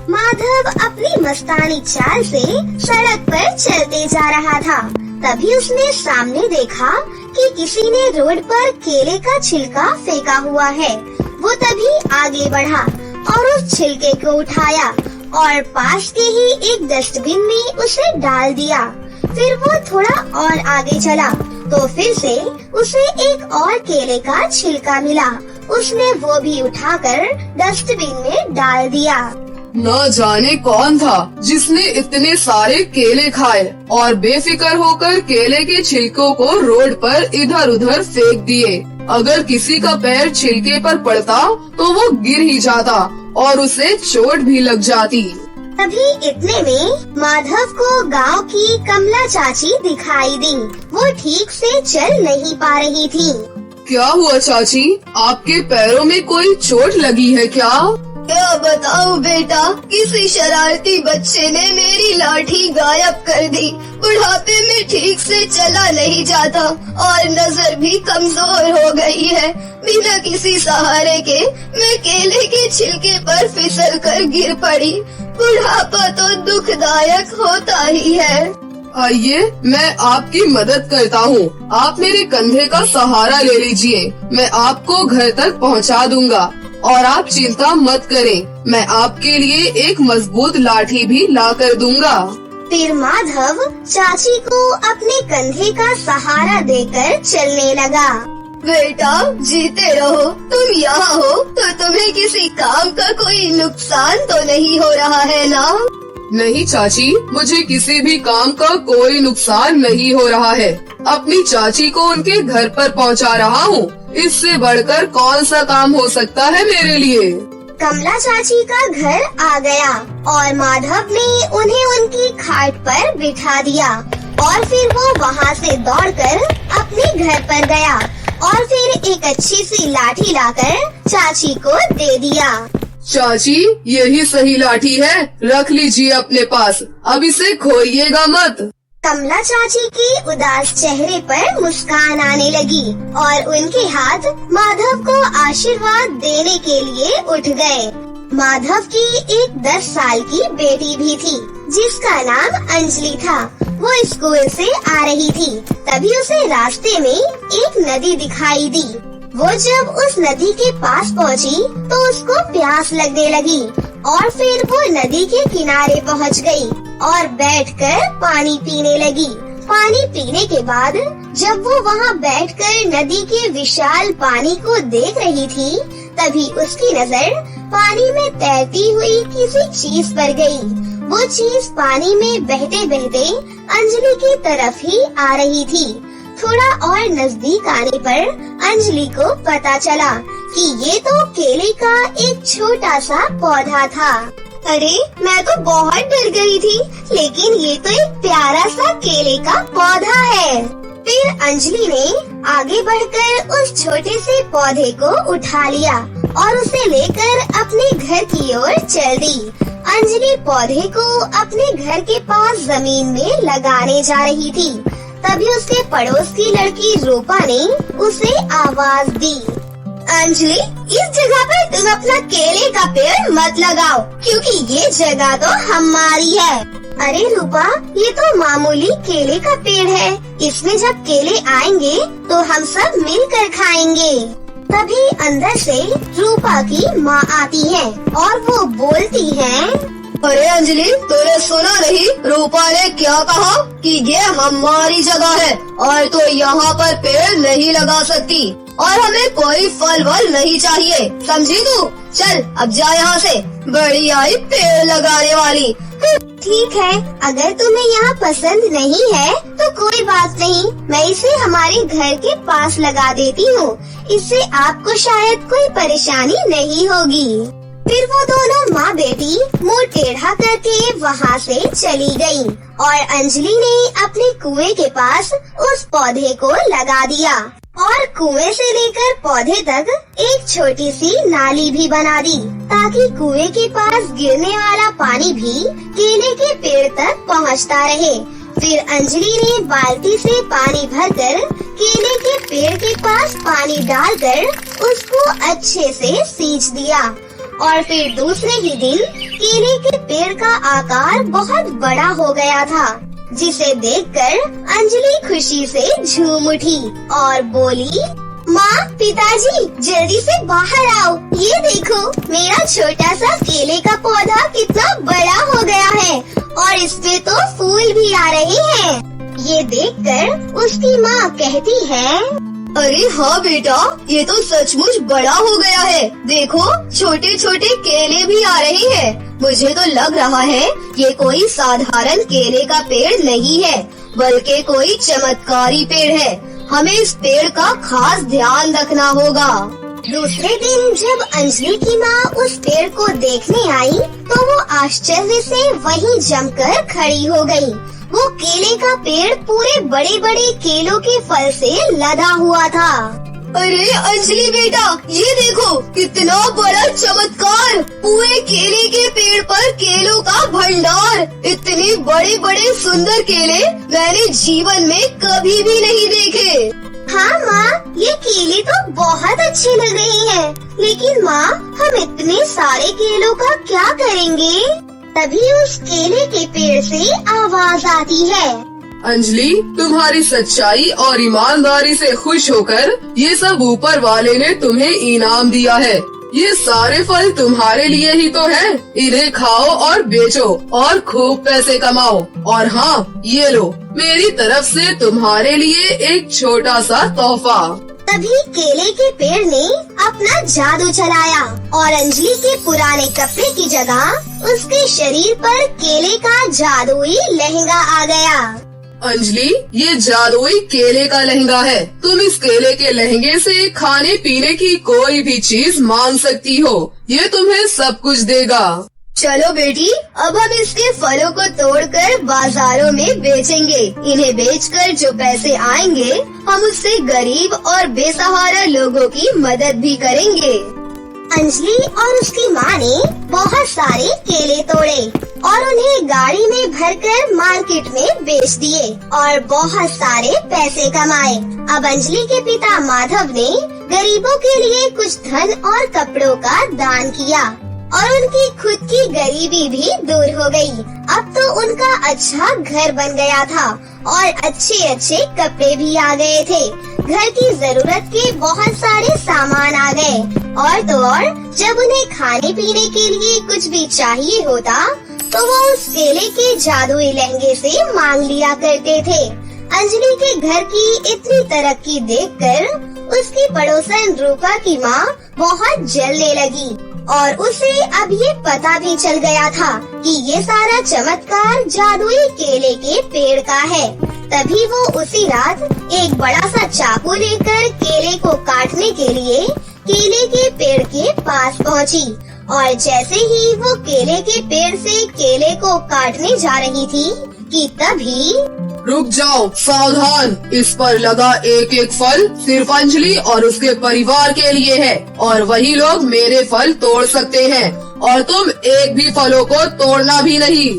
माधव अपनी मस्तानी चाल से सड़क पर चलते जा रहा था। तभी उसने सामने देखा कि किसी ने रोड पर केले का छिलका फेंका हुआ है। वो तभी आगे बढ़ा और उस छिलके को उठाया और पास के ही एक डस्टबिन में उसे डाल दिया। फिर वो थोड़ा और आगे चला तो फिर से उसे एक और केले का छिलका मिला। उसने वो भी उठाकर डस्टबिन में डाल दिया। न जाने कौन था जिसने इतने सारे केले खाए और बेफिक्र होकर केले के छिलकों को रोड पर इधर उधर फेंक दिए। अगर किसी का पैर छिलके पर पड़ता तो वो गिर ही जाता और उसे चोट भी लग जाती। तभी इतने में माधव को गांव की कमला चाची दिखाई दी। वो ठीक से चल नहीं पा रही थी। क्या हुआ चाची, आपके पैरों में कोई चोट लगी है क्या? क्या बताऊं बेटा, किसी शरारती बच्चे ने मेरी लाठी गायब कर दी। बुढ़ापे में ठीक से चला नहीं जाता और नजर भी कमजोर हो गई है। बिना किसी सहारे के मैं केले के छिलके पर फिसल कर गिर पड़ी। बुढ़ापा तो दुखदायक होता ही है। आइए मैं आपकी मदद करता हूँ। आप मेरे कंधे का सहारा ले लीजिए, मैं आपको घर तक पहुँचा दूंगा और आप चिंता मत करें, मैं आपके लिए एक मजबूत लाठी भी ला कर दूंगा। फिर माधव चाची को अपने कंधे का सहारा देकर चलने लगा। बेटा जीते रहो, तुम यहाँ हो तो तुम्हें किसी काम का कोई नुकसान तो नहीं हो रहा है ना? नहीं चाची, मुझे किसी भी काम का कोई नुकसान नहीं हो रहा है। अपनी चाची को उनके घर पर पहुंचा रहा हूँ। इससे बढ़कर कौन सा काम हो सकता है मेरे लिए। कमला चाची का घर आ गया और माधव ने उन्हें उनकी खाट पर बिठा दिया और फिर वो वहाँ से दौड़कर अपने घर पर गया और फिर एक अच्छी सी लाठी लाकर चाची को दे दिया। चाची यही सही लाठी है, रख लीजिए अपने पास, अब इसे खोइएगा मत। कमला चाची की उदास चेहरे पर मुस्कान आने लगी और उनके हाथ माधव को आशीर्वाद देने के लिए उठ गए। माधव की एक 10 साल की बेटी भी थी जिसका नाम अंजलि था। वो स्कूल से आ रही थी, तभी उसे रास्ते में एक नदी दिखाई दी। वो जब उस नदी के पास पहुंची तो उसको प्यास लगने लगी और फिर वो नदी के किनारे पहुंच गई और बैठकर पानी पीने लगी। पानी पीने के बाद जब वो वहाँ बैठकर नदी के विशाल पानी को देख रही थी, तभी उसकी नजर पानी में तैरती हुई किसी चीज पर गई। वो चीज पानी में बहते बहते अंजलि की तरफ ही आ रही थी। थोड़ा और नजदीक आने पर अंजलि को पता चला कि ये तो केले का एक छोटा सा पौधा था। अरे मैं तो बहुत डर गई थी, लेकिन ये तो एक प्यारा सा केले का पौधा है। फिर अंजलि ने आगे बढ़कर उस छोटे से पौधे को उठा लिया और उसे लेकर अपने घर की ओर चल दी। अंजलि पौधे को अपने घर के पास जमीन में लगाने जा रही थी, तभी उसके पड़ोस की लड़की रूपा ने उसे आवाज दी। अंजलि, इस जगह पर तुम अपना केले का पेड़ मत लगाओ, क्योंकि ये जगह तो हमारी है। अरे रूपा, ये तो मामूली केले का पेड़ है, इसमें जब केले आएंगे तो हम सब मिलकर खाएंगे। तभी अंदर से रूपा की माँ आती है और वो बोलती है, अरे अंजलि, तूने सुना नहीं, रूपा ने क्या कहा कि ये हमारी जगह है और तो यहाँ पर पेड़ नहीं लगा सकती और हमें कोई फल वल नहीं चाहिए, समझी तू? चल अब जा यहाँ से, बड़ी आई पेड़ लगाने वाली। ठीक है, अगर तुम्हें यहाँ पसंद नहीं है तो कोई बात नहीं, मैं इसे हमारे घर के पास लगा देती हूँ। इससे आपको शायद कोई परेशानी नहीं होगी। फिर वो दोनों माँ बेटी मुँह टेढ़ा करके वहाँ से चली गयी और अंजलि ने अपने कुएं के पास उस पौधे को लगा दिया और कुएं से लेकर पौधे तक एक छोटी सी नाली भी बना दी, ताकि कुएं के पास गिरने वाला पानी भी केले के पेड़ तक पहुँचता रहे। फिर अंजलि ने बाल्टी से पानी भरकर केले के पेड़ के पास पानी डालकर उसको अच्छे से सींच दिया और फिर दूसरे ही दिन केले के पेड़ का आकार बहुत बड़ा हो गया था, जिसे देखकर अंजलि खुशी से झूम उठी और बोली, माँ, पिताजी, जल्दी से बाहर आओ। ये देखो, मेरा छोटा सा केले का पौधा कितना बड़ा हो गया है और इसमें तो फूल भी आ रहे हैं। ये देखकर उसकी माँ कहती है, अरे हाँ बेटा, ये तो सचमुच बड़ा हो गया है। देखो, छोटे छोटे केले भी आ रहे हैं। मुझे तो लग रहा है ये कोई साधारण केले का पेड़ नहीं है, बल्कि कोई चमत्कारी पेड़ है। हमें इस पेड़ का खास ध्यान रखना होगा। दूसरे दिन जब अंजलि की माँ उस पेड़ को देखने आई तो वो आश्चर्य से वहीं जमकर खड़ी हो गई। वो केले का पेड़ पूरे बड़े बड़े केलों के फल से लदा हुआ था। अरे अंजलि बेटा, ये देखो, कितना बड़ा चमत्कार! पूरे केले के पेड़ पर केलों का भंडार। इतने बड़े बड़े सुंदर केले मैंने जीवन में कभी भी नहीं देखे। हाँ माँ, ये केले तो बहुत अच्छे लग रहे हैं, लेकिन माँ, हम इतने सारे केलों का क्या करेंगे? तभी उस केले के पेड़ से आवाज आती है, अंजलि, तुम्हारी सच्चाई और ईमानदारी से खुश होकर ये सब ऊपर वाले ने तुम्हें इनाम दिया है। ये सारे फल तुम्हारे लिए ही तो है। इन्हें खाओ और बेचो और खूब पैसे कमाओ। और हाँ, ये लो, मेरी तरफ से तुम्हारे लिए एक छोटा सा तोहफा। तभी केले के पेड़ ने अपना जादू चलाया और अंजलि के पुराने कपड़े की जगह उसके शरीर पर केले का जादुई लहंगा आ गया। अंजलि, ये जादुई केले का लहंगा है। तुम इस केले के लहंगे से खाने पीने की कोई भी चीज मांग सकती हो। ये तुम्हें सब कुछ देगा। चलो बेटी, अब हम इसके फलों को तोड़कर बाजारों में बेचेंगे। इन्हें बेचकर जो पैसे आएंगे, हम उससे गरीब और बेसहारा लोगों की मदद भी करेंगे। अंजलि और उसकी माँ ने बहुत सारे केले तोड़े और उन्हें गाड़ी में भरकर मार्केट में बेच दिए और बहुत सारे पैसे कमाए। अब अंजलि के पिता माधव ने गरीबों के लिए कुछ धन और कपड़ों का दान किया और उनकी खुद की गरीबी भी दूर हो गई। अब तो उनका अच्छा घर बन गया था और अच्छे अच्छे कपड़े भी आ गए थे। घर की जरूरत के बहुत सारे सामान आ गए और तो और जब उन्हें खाने पीने के लिए कुछ भी चाहिए होता तो वो उस केले के जादुई लहंगे से मांग लिया करते थे। अंजलि के घर की इतनी तरक्की देखकर उसकी पड़ोसन रूपा की माँ बहुत जलने लगी और उसे अब ये पता भी चल गया था कि ये सारा चमत्कार जादुई केले के पेड़ का है। तभी वो उसी रात एक बड़ा सा चाकू लेकर केले को काटने के लिए केले के पेड़ के पास पहुँची और जैसे ही वो केले के पेड़ से केले को काटने जा रही थी कि तभी रुक जाओ, सावधान। इस पर लगा एक एक फल सिर्फ अंजलि और उसके परिवार के लिए है और वही लोग मेरे फल तोड़ सकते हैं और तुम एक भी फलों को तोड़ना भी नहीं।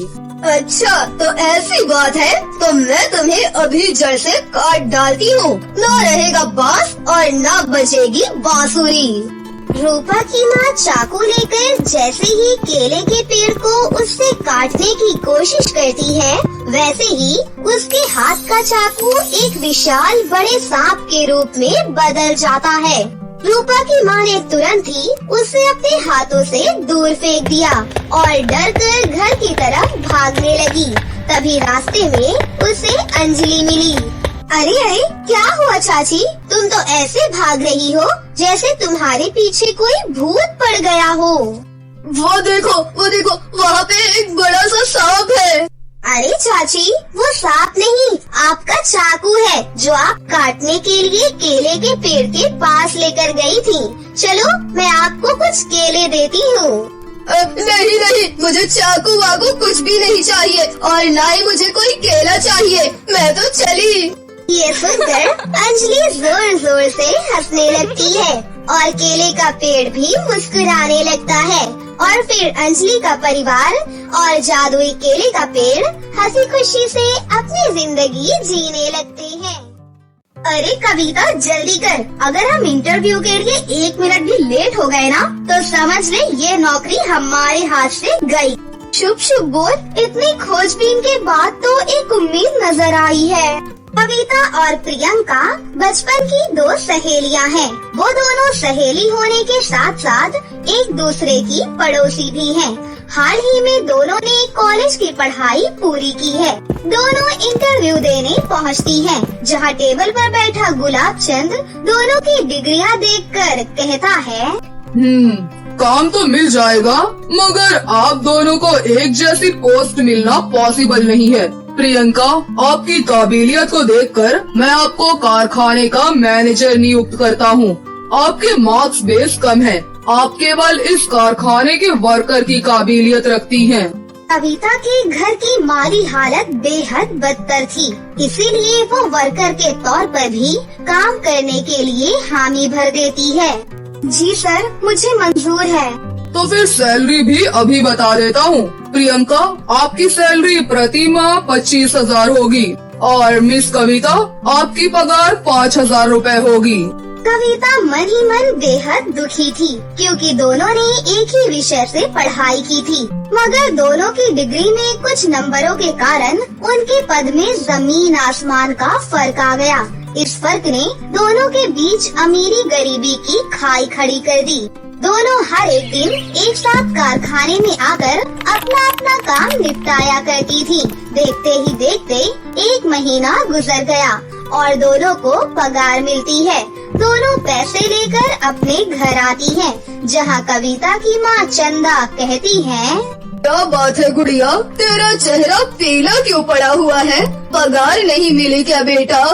अच्छा, तो ऐसी बात है तो मैं तुम्हें अभी जड़ से काट डालती हूँ। न रहेगा बांस और न बचेगी बांसुरी। रूपा की माँ चाकू लेकर जैसे ही केले के पेड़ को उससे काटने की कोशिश करती है, वैसे ही उसके हाथ का चाकू एक विशाल बड़े सांप के रूप में बदल जाता है। रूपा की माँ ने तुरंत ही उसे अपने हाथों से दूर फेंक दिया और डर कर घर की तरफ भागने लगी। तभी रास्ते में उसे अंजलि मिली। अरे अरे, क्या हुआ चाची? तुम तो ऐसे भाग रही हो जैसे तुम्हारे पीछे कोई भूत पड़ गया हो। वो देखो, वहाँ पे एक बड़ा सा सांप है। अरे चाची, वो सांप नहीं, आपका चाकू है जो आप काटने के लिए केले के पेड़ के पास लेकर गई थी। चलो, मैं आपको कुछ केले देती हूँ। नहीं, मुझे चाकू वाकू कुछ भी नहीं चाहिए और ना ही मुझे कोई केला चाहिए। मैं तो चली। ये सुनकर अंजलि जोर जोर से हंसने लगती है और केले का पेड़ भी मुस्कुराने लगता है और फिर अंजलि का परिवार और जादुई केले का पेड़ हंसी खुशी से अपनी जिंदगी जीने लगते हैं। अरे कविता जल्दी कर, अगर हम इंटरव्यू के लिए 1 मिनट भी लेट हो गए ना तो समझ ले ये नौकरी हमारे हाथ से गई। शुभ शुभ बोल। इतनी खोजबीन के बाद तो एक उम्मीद नजर आई है। कविता और प्रियंका बचपन की 2 सहेलियां हैं। वो दोनों सहेली होने के साथ साथ एक दूसरे की पड़ोसी भी हैं। हाल ही में दोनों ने कॉलेज की पढ़ाई पूरी की है। दोनों इंटरव्यू देने पहुंचती हैं, जहां टेबल पर बैठा गुलाब चंद दोनों की डिग्रियां देखकर कहता है, काम तो मिल जाएगा, मगर आप दोनों को एक जैसी पोस्ट मिलना पॉसिबल नहीं है। प्रियंका, आपकी काबिलियत को देखकर मैं आपको कारखाने का मैनेजर नियुक्त करता हूँ। आपके मार्क्स बेस कम है, आप केवल इस कारखाने के वर्कर की काबिलियत रखती हैं। कविता के घर की माली हालत बेहद बदतर थी, इसीलिए वो वर्कर के तौर पर भी काम करने के लिए हामी भर देती है। जी सर, मुझे मंजूर है। तो फिर सैलरी भी अभी बता देता हूँ। प्रियंका, आपकी सैलरी प्रति माह 25,000 होगी और मिस कविता आपकी पगार 5,000 रूपए होगी। कविता मन ही मन बेहद दुखी थी, क्योंकि दोनों ने एक ही विषय से पढ़ाई की थी, मगर दोनों की डिग्री में कुछ नंबरों के कारण उनके पद में जमीन आसमान का फर्क आ गया। इस फर्क ने दोनों के बीच अमीरी गरीबी की खाई खड़ी कर दी। दोनों हर एक दिन एक साथ कारखाने में आकर अपना अपना काम निपटाया करती थी। देखते ही देखते 1 महीना गुजर गया और दोनों को पगार मिलती है। दोनों पैसे लेकर अपने घर आती हैं, जहां कविता की माँ चंदा कहती है, क्या बात है गुड़िया, तेरा चेहरा पीला क्यों पड़ा हुआ है? पगार नहीं मिली क्या बेटा?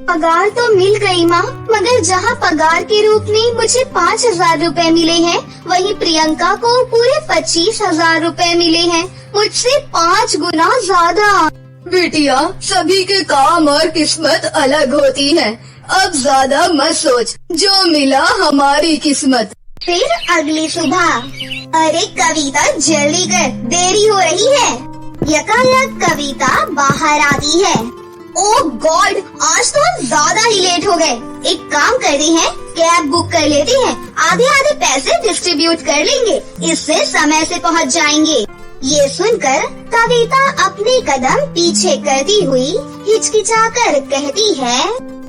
पगार तो मिल गई माँ, मगर जहाँ पगार के रूप में मुझे 5,000 रूपए मिले हैं, वहीं प्रियंका को पूरे 25,000 रूपए मिले हैं, मुझसे 5 गुना ज्यादा। बेटिया, सभी के काम और किस्मत अलग होती है। अब ज्यादा मत सोच, जो मिला हमारी किस्मत। फिर अगली सुबह, अरे कविता जल्दी कर, देरी हो रही है। यकायक कविता बाहर आती है। ओह गॉड, आज तो हम ज्यादा ही लेट हो गए। एक काम करते हैं, कैब बुक कर लेते हैं, आधे आधे पैसे डिस्ट्रीब्यूट कर लेंगे, इससे समय से पहुंच जाएंगे। ये सुनकर कविता अपने कदम पीछे करती हुई हिचकिचाकर कहती है,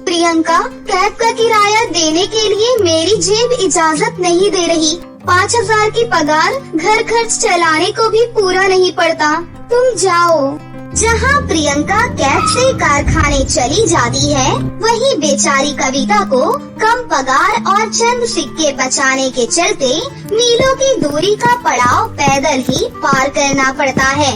प्रियंका, कैब का किराया देने के लिए मेरी जेब इजाजत नहीं दे रही। 5,000 की पगार घर खर्च चलाने को भी पूरा नहीं पड़ता, तुम जाओ। जहाँ प्रियंका कैब से कारखाने चली जाती है, वहीं बेचारी कविता को कम पगार और चंद सिक्के बचाने के चलते मीलों की दूरी का पड़ाव पैदल ही पार करना पड़ता है।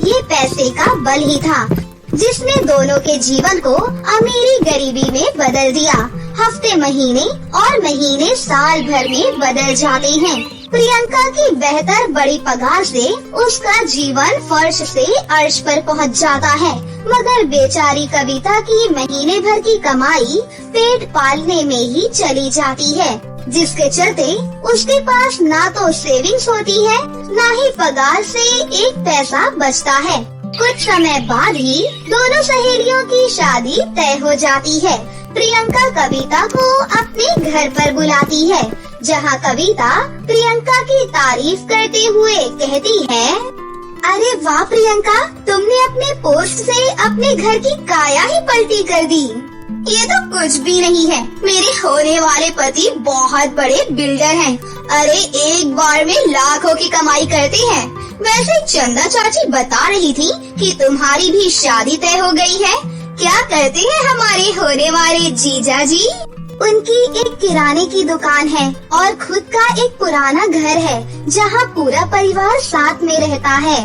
ये पैसे का बल ही था जिसने दोनों के जीवन को अमीरी गरीबी में बदल दिया। हफ्ते महीने और महीने साल भर में बदल जाते हैं। प्रियंका की बेहतर बड़ी पगार से उसका जीवन फर्श से अर्श पर पहुंच जाता है, मगर बेचारी कविता की महीने भर की कमाई पेट पालने में ही चली जाती है, जिसके चलते उसके पास ना तो सेविंग्स होती है, ना ही पगार से एक पैसा बचता है। कुछ समय बाद ही दोनों सहेलियों की शादी तय हो जाती है। प्रियंका कविता को अपने घर पर बुलाती है, जहाँ कविता प्रियंका की तारीफ करते हुए कहती है, अरे वाह प्रियंका, तुमने अपने पोस्ट से अपने घर की काया ही पलटी कर दी। ये तो कुछ भी नहीं है, मेरे होने वाले पति बहुत बड़े बिल्डर हैं। अरे एक बार में लाखों की कमाई करते हैं। वैसे चंदा चाची बता रही थी कि तुम्हारी भी शादी तय हो गई है। क्या करते हैं हमारे होने वाले जीजा जी? उनकी एक किराने की दुकान है और खुद का एक पुराना घर है, जहाँ पूरा परिवार साथ में रहता है।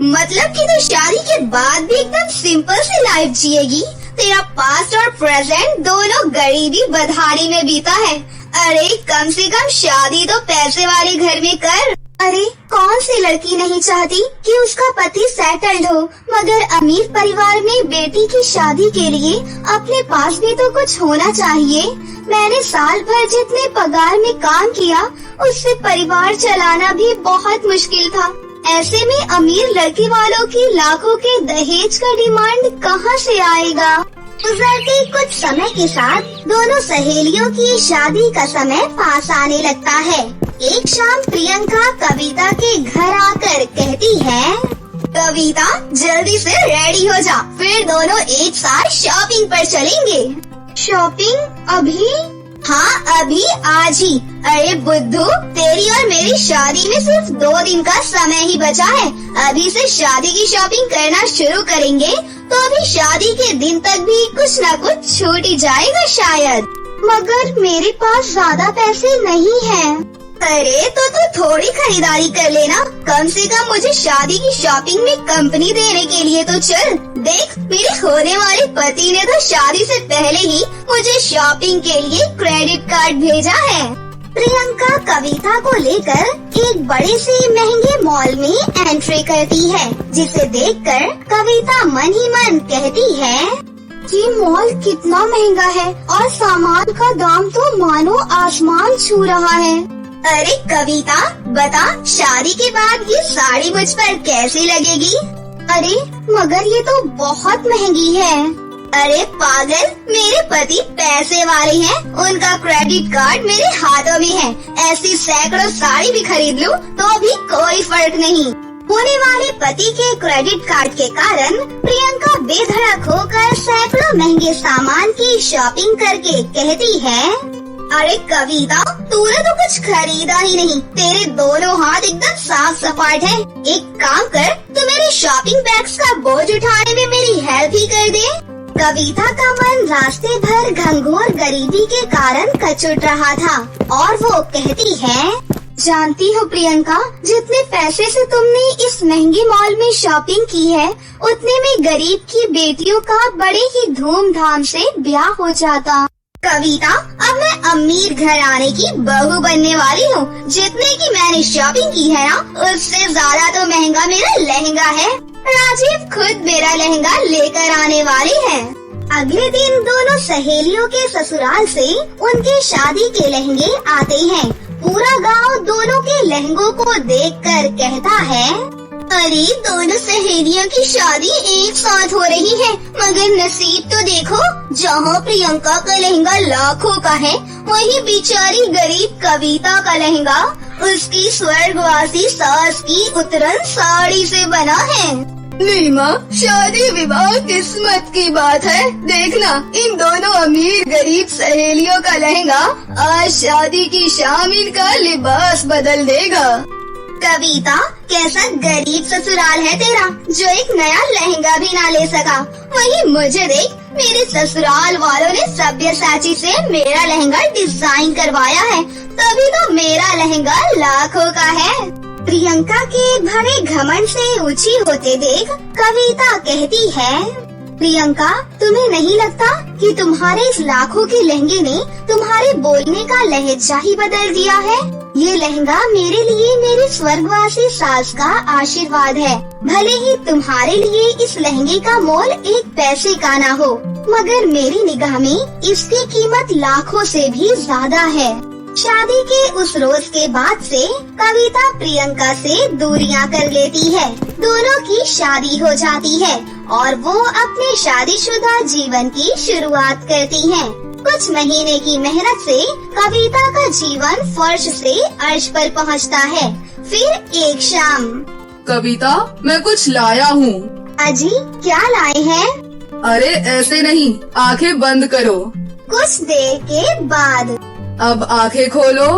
मतलब कि तो शादी के बाद भी एकदम सिंपल सी लाइफ जिएगी। तेरा पास्ट और प्रेजेंट दोनों गरीबी बदहाली में बीता है। अरे कम से कम शादी तो पैसे वाले घर में कर। अरे कौन सी लड़की नहीं चाहती कि उसका पति सेटल्ड हो, मगर अमीर परिवार में बेटी की शादी के लिए अपने पास भी तो कुछ होना चाहिए। मैंने साल भर जितने पगार में काम किया, उससे परिवार चलाना भी बहुत मुश्किल था। ऐसे में अमीर लड़की वालों की लाखों के दहेज का डिमांड कहाँ से आएगा? गुजरते कुछ समय के साथ दोनों सहेलियों की शादी का समय पास आने लगता है। एक शाम प्रियंका कविता के घर आकर कहती है, कविता जल्दी से रेडी हो जा, फिर दोनों एक साथ शॉपिंग पर चलेंगे। शॉपिंग अभी? हाँ अभी, आज ही। अरे बुद्धू, तेरी और मेरी शादी में सिर्फ 2 दिन का समय ही बचा है। अभी से शादी की शॉपिंग करना शुरू करेंगे तो अभी शादी के दिन तक भी कुछ न कुछ छूट ही जाएगा शायद। मगर मेरे पास ज्यादा पैसे नहीं हैं। अरे तो तू थोड़ी खरीदारी कर लेना, कम से कम मुझे शादी की शॉपिंग में कंपनी देने के लिए तो चल। देख, मेरे होने वाले पति ने तो शादी से पहले ही मुझे शॉपिंग के लिए क्रेडिट कार्ड भेजा है। प्रियंका कविता को लेकर एक बड़े से महंगे मॉल में एंट्री करती है, जिसे देखकर कविता मन ही मन कहती है, ये मॉल कितना महंगा है और सामान का दाम तो मानो आसमान छू रहा है। अरे कविता, बता, शादी के बाद ये साड़ी मुझ पर कैसी लगेगी? अरे मगर ये तो बहुत महंगी है। अरे पागल, मेरे पति पैसे वाले हैं, उनका क्रेडिट कार्ड मेरे हाथों में है। ऐसी सैकड़ों साड़ी भी खरीद लूं तो भी कोई फर्क नहीं। होने वाले पति के क्रेडिट कार्ड के कारण प्रियंका बेधड़क होकर सैकड़ों महंगे सामान की शॉपिंग करके कहती है, अरे कविता, तूने तो कुछ खरीदा ही नहीं, तेरे दोनों हाथ एकदम साफ सपाट है। एक काम कर, तू मेरे शॉपिंग बैग्स का बोझ उठाने में मेरी हेल्प ही कर दे। कविता का मन रास्ते भर घंघोर गरीबी के कारण कचुट रहा था और वो कहती है, जानती हो प्रियंका, जितने पैसे से तुमने इस महंगे मॉल में शॉपिंग की है, उतने में गरीब की बेटियों का बड़े ही धूमधाम से ब्याह हो जाता। कविता, अब मैं अमीर घराने की बहू बनने वाली हूँ। जितने की मैंने शॉपिंग की है ना, उससे ज्यादा तो महंगा मेरा लहंगा है। राजीव खुद मेरा लहंगा लेकर आने वाले हैं। अगले दिन दोनों सहेलियों के ससुराल से उनके शादी के लहंगे आते हैं। पूरा गांव दोनों के लहंगों को देखकर कहता है, अरे दोनों सहेलियों की शादी एक साथ हो रही है, मगर नसीब तो देखो, जहाँ प्रियंका का लहंगा लाखों का है, वहीं बेचारी गरीब कविता का लहंगा उसकी स्वर्गवासी सास की उतरन साड़ी से बना है। नीमा, शादी विवाह किस्मत की बात है। देखना, इन दोनों अमीर गरीब सहेलियों का लहंगा आज शादी की शामिल का लिबास बदल देगा। कविता, कैसा गरीब ससुराल है तेरा, जो एक नया लहंगा भी ना ले सका। वहीं मुझे देख, मेरे ससुराल वालों ने सब्यसाची से मेरा लहंगा डिजाइन करवाया है, तभी तो मेरा लहंगा लाखों का है। प्रियंका के भरे घमंड से ऊंची होते देख कविता कहती है, प्रियंका, तुम्हें नहीं लगता कि तुम्हारे इस लाखों के लहंगे ने तुम्हारे बोलने का लहजा ही बदल दिया है? ये लहंगा मेरे लिए मेरी स्वर्गवासी सास का आशीर्वाद है। भले ही तुम्हारे लिए इस लहंगे का मोल 1 पैसे का ना हो, मगर मेरी निगाह में इसकी कीमत लाखों से भी ज्यादा है। शादी के उस रोज के बाद से कविता प्रियंका से दूरियां कर लेती है। दोनों की शादी हो जाती है और वो अपने शादीशुदा जीवन की शुरुआत करती हैं। कुछ महीने की मेहनत से कविता का जीवन फर्श से अर्श पर पहुंचता है। फिर एक शाम, कविता, मैं कुछ लाया हूँ। अजी, क्या लाए हैं? अरे ऐसे नहीं, आंखें बंद करो। कुछ देर के बाद, अब आंखें खोलो।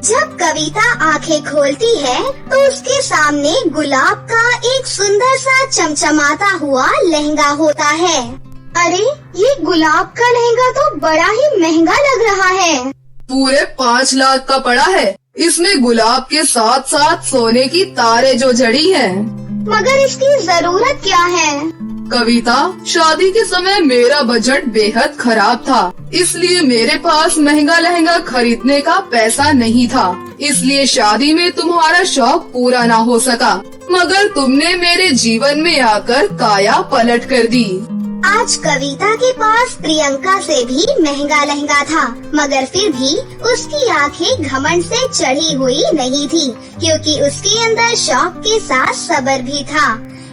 जब कविता आंखें खोलती है तो उसके सामने गुलाब का एक सुंदर सा चमचमाता हुआ लहंगा होता है। अरे, ये गुलाब का लहंगा तो बड़ा ही महंगा लग रहा है। पूरे 5 लाख का पड़ा है। इसमें गुलाब के साथ साथ सोने की तारें जो जड़ी हैं। मगर इसकी जरूरत क्या है? कविता, शादी के समय मेरा बजट बेहद खराब था, इसलिए मेरे पास महंगा लहंगा खरीदने का पैसा नहीं था। इसलिए शादी में तुम्हारा शौक पूरा ना हो सका, मगर तुमने मेरे जीवन में आकर काया पलट कर दी। आज कविता के पास प्रियंका से भी महंगा लहंगा था, मगर फिर भी उसकी आंखें घमंड से चढ़ी हुई नहीं थी, क्योंकि उसके अंदर शौक के साथ सब्र भी था।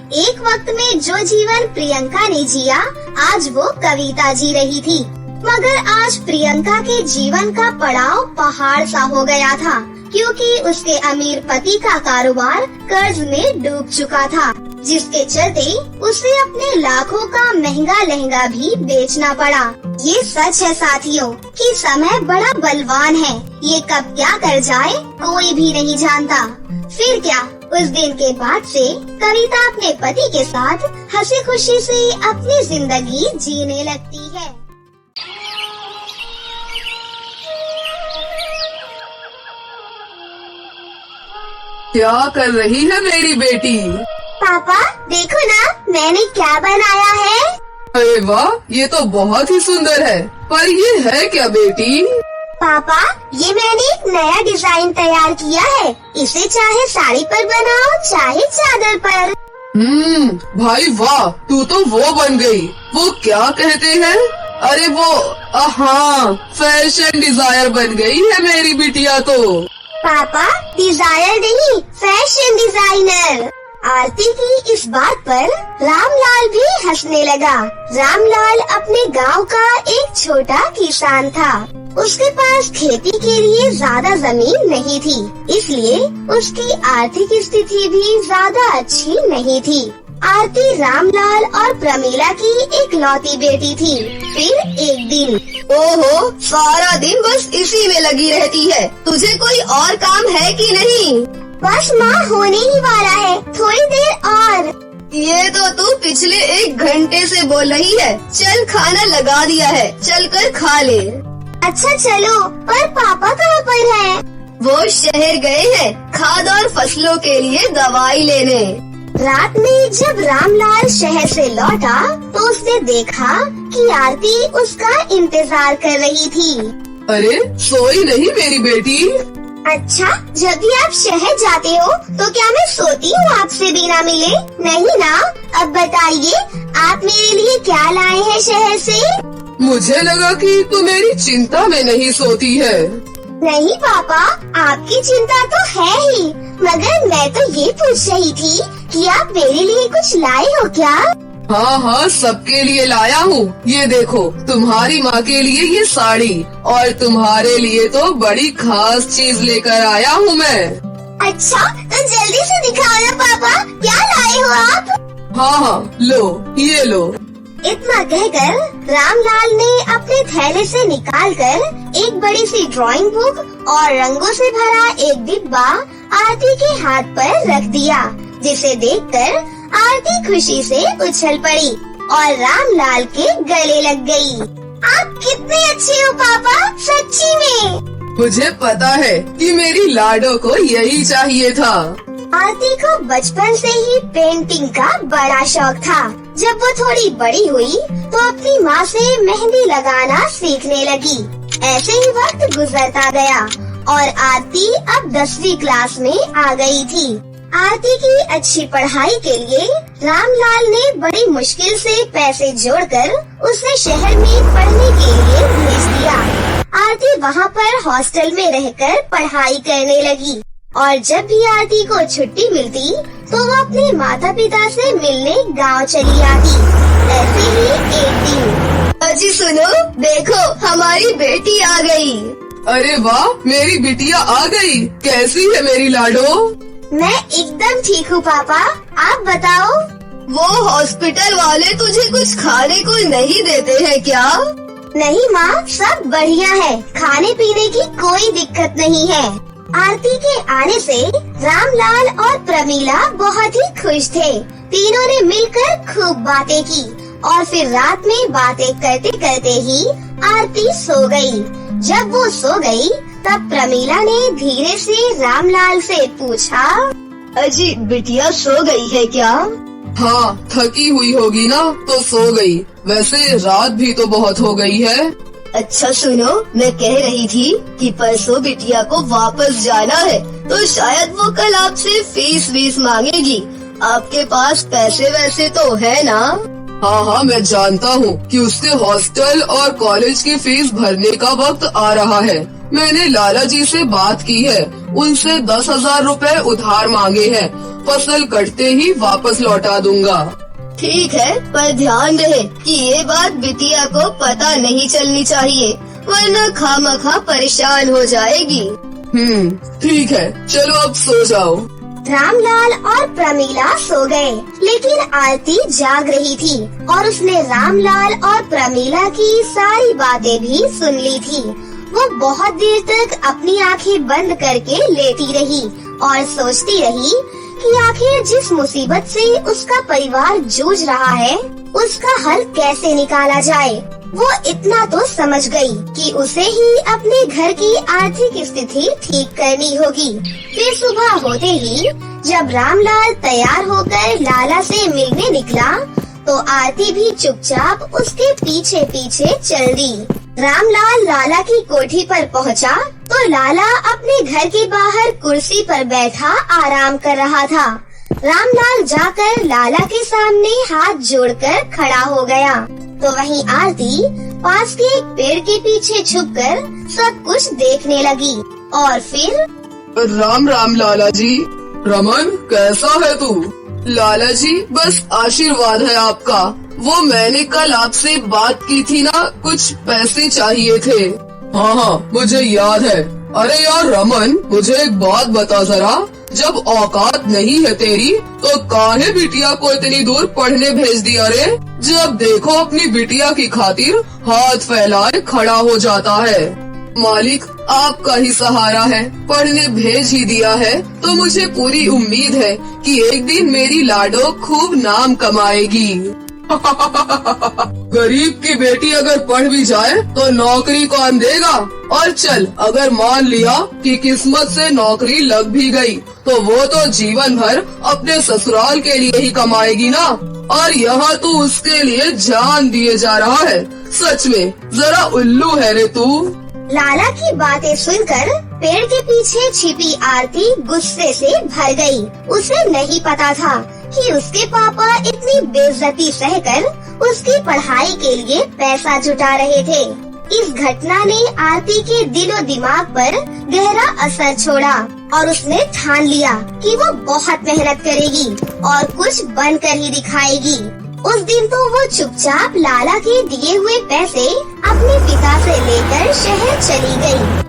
एक वक्त में जो जीवन प्रियंका ने जिया, आज वो कविता जी रही थी। मगर आज प्रियंका के जीवन का पड़ाव पहाड़ सा हो गया था, क्योंकि उसके अमीर पति का कारोबार कर्ज में डूब चुका था, जिसके चलते उसे अपने लाखों का महंगा लहंगा भी बेचना पड़ा। ये सच है साथियों कि समय बड़ा बलवान है, ये कब क्या कर जाए कोई भी नहीं जानता। फिर क्या, उस दिन के बाद से कविता अपने पति के साथ हंसी खुशी से अपनी जिंदगी जीने लगती है। क्या कर रही है मेरी बेटी? पापा देखो ना, मैंने क्या बनाया है। अरे वाह, ये तो बहुत ही सुंदर है, पर ये है क्या बेटी? पापा, ये मैंने एक नया डिजाइन तैयार किया है। इसे चाहे साड़ी पर बनाओ चाहे चादर पर। भाई वाह, तू तो वो बन गई। वो क्या कहते हैं? अरे वो हाँ, फैशन डिजायर बन गई है मेरी बिटिया तो। पापा, डिजायर नहीं, फैशन डिजाइनर। आरती की इस बात पर रामलाल भी हंसने लगा। रामलाल अपने गांव का एक छोटा किसान था। उसके पास खेती के लिए ज्यादा जमीन नहीं थी, इसलिए उसकी आर्थिक स्थिति भी ज्यादा अच्छी नहीं थी। आरती रामलाल और प्रमीला की इकलौती बेटी थी। फिर एक दिन, ओहो, सारा दिन बस इसी में लगी रहती है। तुझे कोई और काम है कि नहीं? बस माँ, होने ही वाला है, थोड़ी देर और। ये तो तू पिछले 1 घंटे से बोल रही है। चल, खाना लगा दिया है, चल कर खा ले। अच्छा चलो, पर पापा कहाँ पर है? वो शहर गए हैं खाद और फसलों के लिए दवाई लेने। रात में जब रामलाल शहर से लौटा तो उसने देखा कि आरती उसका इंतजार कर रही थी। अरे सोई नहीं मेरी बेटी? अच्छा, जब भी आप शहर जाते हो तो क्या मैं सोती हूँ आपसे बिना मिले? नहीं ना। अब बताइए, आप मेरे लिए क्या लाए हैं शहर से? मुझे लगा कि तू मेरी चिंता में नहीं सोती है। नहीं पापा, आपकी चिंता तो है ही, मगर मैं तो ये पूछ रही थी कि आप मेरे लिए कुछ लाए हो क्या? हाँ हाँ, सबके लिए लाया हूँ। ये देखो, तुम्हारी माँ के लिए ये साड़ी, और तुम्हारे लिए तो बड़ी खास चीज लेकर आया हूँ मैं। अच्छा, तो जल्दी से दिखाओ ना पापा, क्या लाए हो आप? हाँ हाँ, लो, ये लो। इतना कहकर रामलाल ने अपने थैले से निकालकर एक बड़ी सी ड्राइंग बुक और रंगों से भरा एक डिब्बा आरती के हाथ पर रख दिया, जिसे देखकर आरती खुशी से उछल पड़ी और रामलाल के गले लग गई। आप कितने अच्छे हो पापा, सच्ची में। मुझे पता है कि मेरी लाडो को यही चाहिए था। आरती को बचपन से ही पेंटिंग का बड़ा शौक था। जब वो थोड़ी बड़ी हुई तो अपनी माँ से मेहंदी लगाना सीखने लगी। ऐसे ही वक्त गुजरता गया और आरती अब 10वीं क्लास में आ गई थी। आरती की अच्छी पढ़ाई के लिए रामलाल ने बड़ी मुश्किल से पैसे जोड़कर उसे शहर में पढ़ने के लिए भेज दिया। आरती वहाँ पर हॉस्टल में रहकर पढ़ाई करने लगी और जब भी आरती को छुट्टी मिलती तो वो अपने माता पिता से मिलने गांव चली आती। ऐसे ही एक दिन, अजी सुनो, देखो हमारी बेटी आ गई। अरे वाह, मेरी बिटिया आ गई। कैसी है मेरी लाडो? मैं एकदम ठीक हूँ पापा, आप बताओ। वो हॉस्पिटल वाले तुझे कुछ खाने को नहीं देते हैं क्या? नहीं माँ, सब बढ़िया है, खाने पीने की कोई दिक्कत नहीं है। आरती के आने से रामलाल और प्रमीला बहुत ही खुश थे। तीनों ने मिलकर खूब बातें की और फिर रात में बातें करते करते ही आरती सो गई। जब वो सो गई तब प्रमीला ने धीरे से रामलाल से पूछा, अजी बिटिया सो गई है क्या? हाँ, थकी हुई होगी ना तो सो गई। वैसे रात भी तो बहुत हो गई है। अच्छा सुनो, मैं कह रही थी कि परसों बिटिया को वापस जाना है तो शायद वो कल आपसे फीस मांगेगी। आपके पास पैसे वैसे तो है ना? हाँ हाँ, मैं जानता हूँ कि उसके हॉस्टल और कॉलेज की फीस भरने का वक्त आ रहा है। मैंने लाला जी से बात की है, उनसे 10,000 रुपए उधार मांगे हैं फसल कटते ही वापस लौटा दूंगा। ठीक है, पर ध्यान रहे कि ये बात बिटिया को पता नहीं चलनी चाहिए, वरना खामखा परेशान हो जाएगी। ठीक है, चलो अब सो जाओ। रामलाल और प्रमीला सो गए, लेकिन आरती जाग रही थी और उसने रामलाल और प्रमीला की सारी बातें भी सुन ली थी। वो बहुत देर तक अपनी आंखें बंद करके लेटी रही और सोचती रही कि आखिर जिस मुसीबत से उसका परिवार जूझ रहा है, उसका हल कैसे निकाला जाए। वो इतना तो समझ गई कि उसे ही अपने घर की आर्थिक स्थिति ठीक करनी होगी। फिर सुबह होते ही जब रामलाल तैयार होकर लाला से मिलने निकला, तो आरती भी चुपचाप उसके पीछे पीछे चल दी। रामलाल लाला की कोठी पर पहुंचा तो लाला अपने घर के बाहर कुर्सी पर बैठा आराम कर रहा था। रामलाल जाकर लाला के सामने हाथ जोड़कर खड़ा हो गया, तो वहीं आरती पास के एक पेड़ के पीछे छुपकर सब कुछ देखने लगी। और फिर राम राम लाला जी। रमन, कैसा है तू? लाला जी, बस आशीर्वाद है आपका। वो मैंने कल आपसे बात की थी ना, कुछ पैसे चाहिए थे। हाँ, मुझे याद है। अरे यार रमन, मुझे एक बात बता जरा, जब औकात नहीं है तेरी तो काहे बिटिया को इतनी दूर पढ़ने भेज दिया रे? जब देखो अपनी बिटिया की खातिर हाथ फैलाए खड़ा हो जाता है। मालिक आपका ही सहारा है, पढ़ने भेज ही दिया है तो मुझे पूरी उम्मीद है कि एक दिन मेरी लाडो खूब नाम कमाएगी। गरीब की बेटी अगर पढ़ भी जाए तो नौकरी कौन देगा? और चल, अगर मान लिया कि किस्मत से नौकरी लग भी गई तो वो तो जीवन भर अपने ससुराल के लिए ही कमाएगी ना। और यहाँ तू उसके लिए जान दिए जा रहा है। सच में जरा उल्लू है रे तू। लाला की बातें सुनकर पेड़ के पीछे छिपी आरती गुस्से से भर गई। उसे नहीं पता था कि उसके पापा इतनी बेइज्जती सहकर उसकी पढ़ाई के लिए पैसा जुटा रहे थे। इस घटना ने आरती के दिलो दिमाग पर गहरा असर छोड़ा और उसने ठान लिया कि वो बहुत मेहनत करेगी और कुछ बनकर ही दिखाएगी। उस दिन तो वो चुपचाप लाला के दिए हुए पैसे अपने पिता से लेकर शहर चली गई।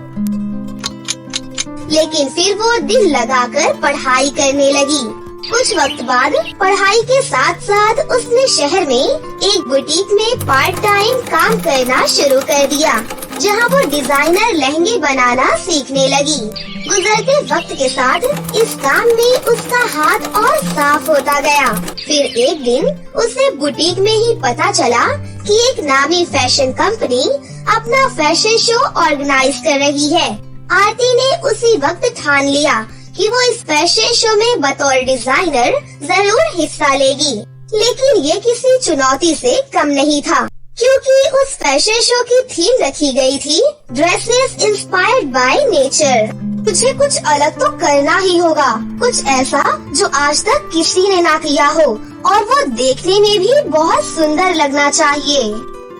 लेकिन फिर वो दिल लगाकर पढ़ाई करने लगी। कुछ वक्त बाद पढ़ाई के साथ साथ उसने शहर में एक बुटीक में पार्ट टाइम काम करना शुरू कर दिया, जहां वो डिजाइनर लहंगे बनाना सीखने लगी। गुजरते वक्त के साथ इस काम में उसका हाथ और साफ होता गया। फिर एक दिन उसे बुटीक में ही पता चला कि एक नामी फैशन कंपनी अपना फैशन शो ऑर्गेनाइज कर रही है। आरती ने उसी वक्त ठान लिया कि वो इस फैशन शो में बतौर डिजाइनर जरूर हिस्सा लेगी। लेकिन ये किसी चुनौती से कम नहीं था, क्योंकि उस फैशन शो की थीम रखी गई थी ड्रेसेस इंस्पायर्ड बाय नेचर। मुझे कुछ अलग तो करना ही होगा, कुछ ऐसा जो आज तक किसी ने ना किया हो और वो देखने में भी बहुत सुंदर लगना चाहिए।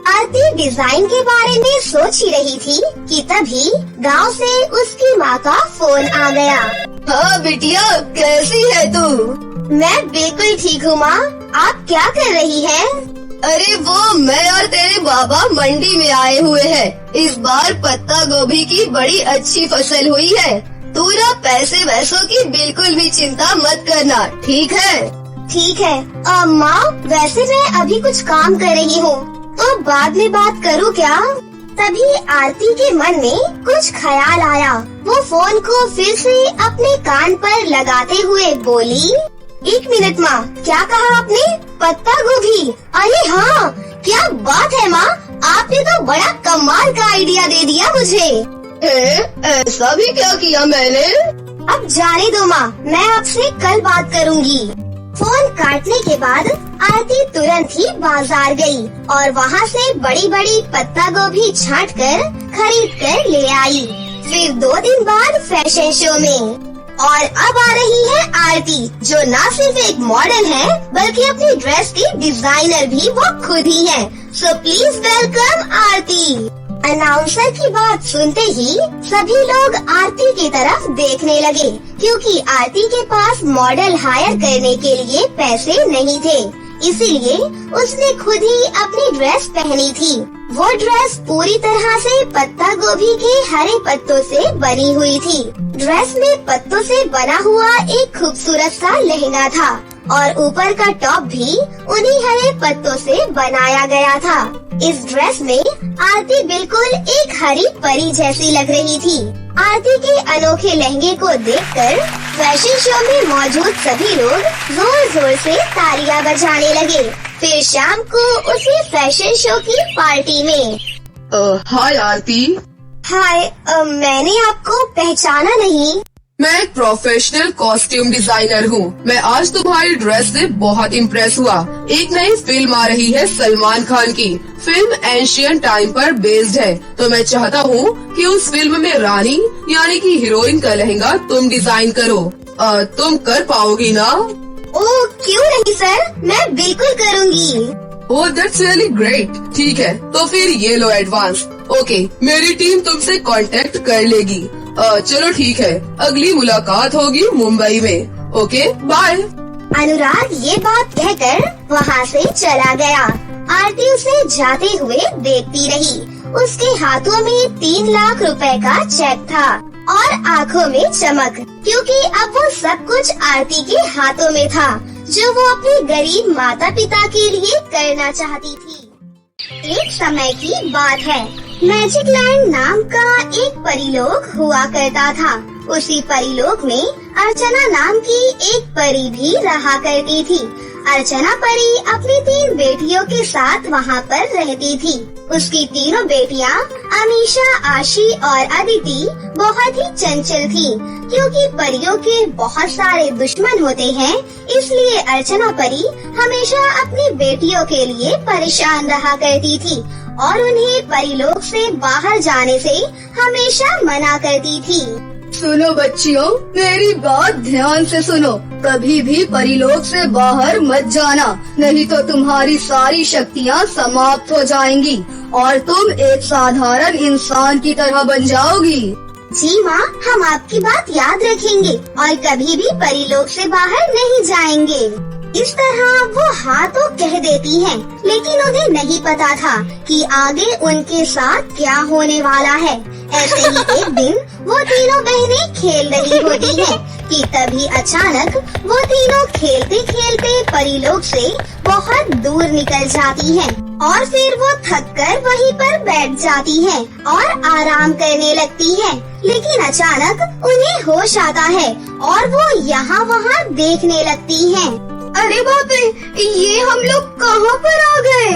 आरती डिजाइन के बारे में सोच ही रही थी कि तभी गांव से उसकी माँ का फोन आ गया। हाँ बिटिया, कैसी है तू? मैं बिल्कुल ठीक हूँ माँ, आप क्या कर रही हैं? अरे वो मैं और तेरे बाबा मंडी में आए हुए हैं। इस बार पत्ता गोभी की बड़ी अच्छी फसल हुई है। तू ना पैसे वैसों की बिल्कुल भी चिंता मत करना, ठीक है? ठीक है माँ, वैसे मैं अभी कुछ काम कर रही हूँ, तो बाद में बात करूँ क्या? तभी आरती के मन में कुछ ख्याल आया। वो फोन को फिर से अपने कान पर लगाते हुए बोली, 1 मिनट माँ, क्या कहा आपने? पत्ता गोभी? अरे हाँ, क्या बात है माँ, आपने तो बड़ा कमाल का आइडिया दे दिया मुझे। ऐसा भी क्या किया मैंने? अब जाने दो माँ, मैं आपसे कल बात करूँगी। फोन काटने के बाद आरती तुरंत ही बाजार गई और वहाँ से बड़ी बड़ी पत्ता गोभी छांट कर खरीद कर ले आई। फिर 2 दिन बाद फैशन शो में। और अब आ रही है आरती, जो न सिर्फ एक मॉडल है बल्कि अपनी ड्रेस की डिजाइनर भी वो खुद ही है। So please welcome Aarti. Announcer की बात सुनते ही सभी लोग आरती की तरफ देखने लगे, क्योंकि आरती के पास मॉडल हायर करने के लिए पैसे नहीं थे। इसीलिए उसने खुद ही अपनी ड्रेस पहनी थी। वो ड्रेस पूरी तरह से पत्ता गोभी के हरे पत्तों से बनी हुई थी। ड्रेस में पत्तों से बना हुआ एक खूबसूरत सा लहंगा था और ऊपर का टॉप भी उन्हीं हरे पत्तों से बनाया गया था। इस ड्रेस में आरती बिल्कुल एक हरी परी जैसी लग रही थी। आरती के अनोखे लहंगे को देखकर फैशन शो में मौजूद सभी लोग जोर जोर से तालियां बजाने लगे। फिर शाम को उसी फैशन शो की पार्टी में हाय आरती। हाय, मैंने आपको पहचाना नहीं। मैं एक प्रोफेशनल कॉस्ट्यूम डिजाइनर हूँ। मैं आज तुम्हारी ड्रेस से बहुत इम्प्रेस हुआ। एक नई फिल्म आ रही है सलमान खान की। फिल्म एंशियंट टाइम पर बेस्ड है, तो मैं चाहता हूँ कि उस फिल्म में रानी यानी कि हीरोइन का लहंगा तुम डिजाइन करो। तुम कर पाओगी ना? ओह क्यों नहीं सर, मैं बिल्कुल करूँगी। Oh that's really great. ठीक है, तो फिर ये लो एडवांस। ओके, मेरी टीम तुमसे कांटेक्ट कर लेगी। चलो ठीक है, अगली मुलाकात होगी मुंबई में। Okay bye. अनुराग ये बात कहकर वहाँ से चला गया। आरती उसे जाते हुए देखती रही। उसके हाथों में 3 लाख रुपए का चेक था और आँखों में चमक, क्योंकि अब वो सब कुछ आरती के हाथों में था, जो वो अपने गरीब माता पिता के लिए करना चाहती थी। एक समय की बात है, मैजिक लैंड नाम का एक परीलोक हुआ करता था। उसी परीलोक में अर्चना नाम की एक परी भी रहा करती थी। अर्चना परी अपनी 3 बेटियों के साथ वहाँ पर रहती थी। उसकी तीनों बेटियाँ अमीशा, आशी और अदिति बहुत ही चंचल थी। क्योंकि परियों के बहुत सारे दुश्मन होते हैं, इसलिए अर्चना परी हमेशा अपनी बेटियों के लिए परेशान रहा करती थी और उन्हें परिलोक से बाहर जाने से हमेशा मना करती थी। सुनो बच्चियों, मेरी बात ध्यान से सुनो। कभी भी परिलोक से बाहर मत जाना, नहीं तो तुम्हारी सारी शक्तियाँ समाप्त हो जाएंगी और तुम एक साधारण इंसान की तरह बन जाओगी। जी माँ, हम आपकी बात याद रखेंगे और कभी भी परिलोक से बाहर नहीं जाएंगे। इस तरह वो हाँ तो कह देती हैं, लेकिन उन्हें नहीं पता था कि आगे उनके साथ क्या होने वाला है। ऐसे ही एक दिन वो तीनों बहनें खेल रही होती हैं कि तभी अचानक वो तीनों खेलते खेलते परिलोक से बहुत दूर निकल जाती हैं और फिर वो थककर वहीं पर बैठ जाती हैं और आराम करने लगती हैं। लेकिन अचानक उन्हें होश आता है और वो यहाँ वहाँ देखने लगती हैं। अरे बाप रे, ये हम लोग कहाँ पर आ गए?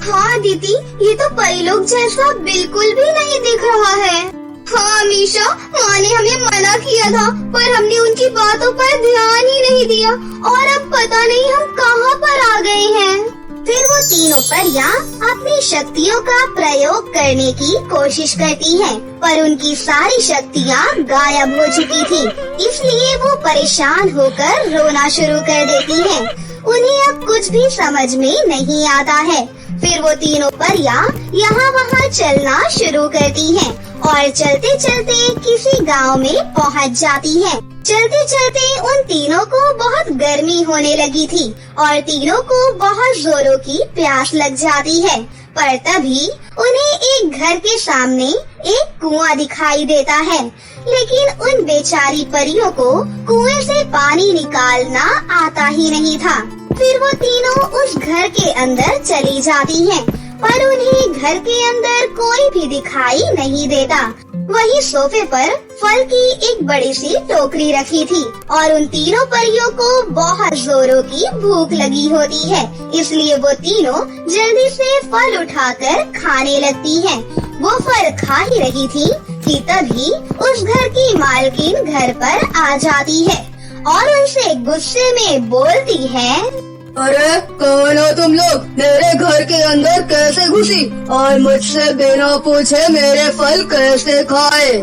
हाँ दीदी, ये तो परिलोक जैसा बिल्कुल भी नहीं दिख रहा है। हाँ अमीशा, माँ ने हमें मना किया था, पर हमने उनकी बातों पर ध्यान ही नहीं दिया और अब पता नहीं हम कहाँ पर आ गए हैं। फिर वो तीनों परियां अपनी शक्तियों का प्रयोग करने की कोशिश करती हैं, पर उनकी सारी शक्तियाँ गायब हो चुकी थी। इसलिए वो परेशान होकर रोना शुरू कर देती हैं। उन्हें अब कुछ भी समझ में नहीं आता है। फिर वो तीनों परियां यहाँ वहाँ चलना शुरू करती हैं और चलते चलते किसी गांव में पहुँच जाती हैं। चलते चलते उन तीनों को बहुत गर्मी होने लगी थी और तीनों को बहुत जोरों की प्यास लग जाती है। पर तभी उन्हें एक घर के सामने एक कुआं दिखाई देता है, लेकिन उन बेचारी परियों को कुएं से पानी निकालना आता ही नहीं था। फिर वो तीनों उस घर के अंदर चली जाती हैं, पर उन्हें घर के अंदर कोई भी दिखाई नहीं देता। वहीं सोफे पर फल की एक बड़ी सी टोकरी रखी थी और उन तीनों परियों को बहुत जोरों की भूख लगी होती है, इसलिए वो तीनों जल्दी से फल उठाकर खाने लगती हैं। वो फल खा ही रही थी कि तभी उस घर की मालकिन घर पर आ जाती है और उनसे गुस्से में बोलती है, अरे कौन हो तुम लोग? मेरे घर के अंदर कैसे घुसी और मुझसे बिना पूछे मेरे फल कैसे खाए?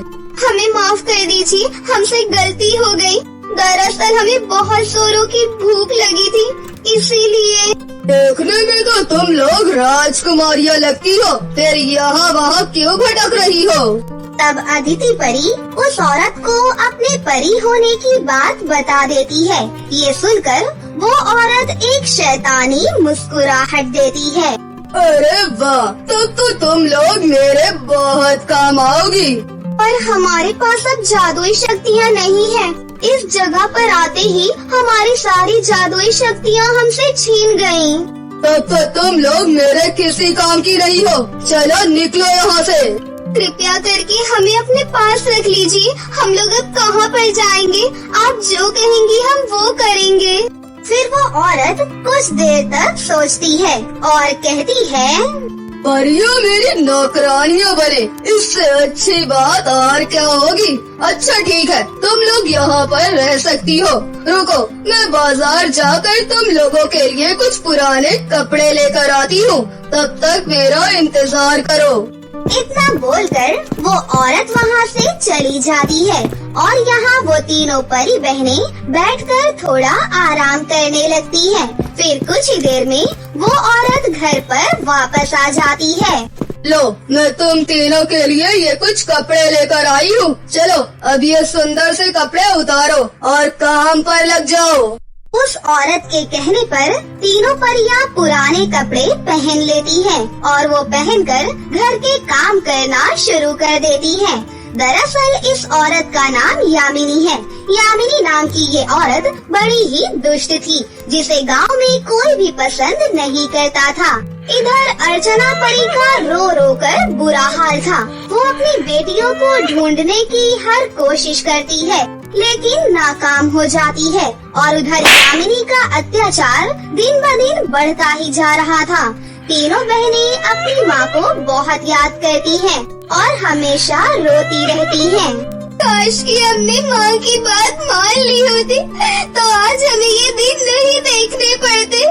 हमें माफ कर दीजिए, हमसे गलती हो गई। दरअसल हमें बहुत जोरों की भूख लगी थी, इसीलिए। देखने में तो तुम लोग राजकुमारियाँ लगती हो, फिर यहाँ वहाँ क्यों भटक रही हो? तब अदिति परी उस औरत को अपने परी होने की बात बता देती है। ये सुनकर वो औरत एक शैतानी मुस्कुराहट देती है। अरे वाह, तो तुम लोग मेरे बहुत काम आओगी। पर हमारे पास अब जादुई शक्तियाँ नहीं है। इस जगह पर आते ही हमारी सारी जादुई शक्तियाँ हमसे छीन गयीं। तब तो तुम लोग मेरे किसी काम की नहीं हो, चलो निकलो यहाँ से। कृपया करके हमें अपने पास रख लीजिए, हम लोग अब कहाँ पर जाएंगे? आप जो कहेंगी हम वो करेंगे। फिर वो औरत कुछ देर तक सोचती है और कहती है, परियों मेरी नौकरानियाँ बने, इससे अच्छी बात और क्या होगी। अच्छा ठीक है, तुम लोग यहाँ पर रह सकती हो। रुको, मैं बाजार जाकर तुम लोगों के लिए कुछ पुराने कपड़े लेकर आती हूँ, तब तक मेरा इंतजार करो। इतना बोलकर वो औरत वहाँ से चली जाती है और यहाँ वो तीनों परी बहनें बैठकर थोड़ा आराम करने लगती हैं। फिर कुछ ही देर में वो औरत घर पर वापस आ जाती है। लो, मैं तुम तीनों के लिए ये कुछ कपड़े लेकर आई हूँ। चलो अब ये सुंदर से कपड़े उतारो और काम पर लग जाओ। उस औरत के कहने पर तीनों परियां पुराने कपड़े पहन लेती हैं और वो पहनकर घर के काम करना शुरू कर देती हैं। दरअसल इस औरत का नाम यामिनी है। यामिनी नाम की ये औरत बड़ी ही दुष्ट थी, जिसे गांव में कोई भी पसंद नहीं करता था। इधर अर्चना परी का रो रो कर बुरा हाल था। वो अपनी बेटियों को ढूंढने की हर कोशिश करती है, लेकिन नाकाम हो जाती है। और उधर यामिनी का अत्याचार दिन ब दिन बढ़ता ही जा रहा था। तीनों बहनें अपनी माँ को बहुत याद करती हैं और हमेशा रोती रहती हैं। काश कि हमने माँ की बात मान ली होती, तो आज हमें ये दिन नहीं देखने पड़ते।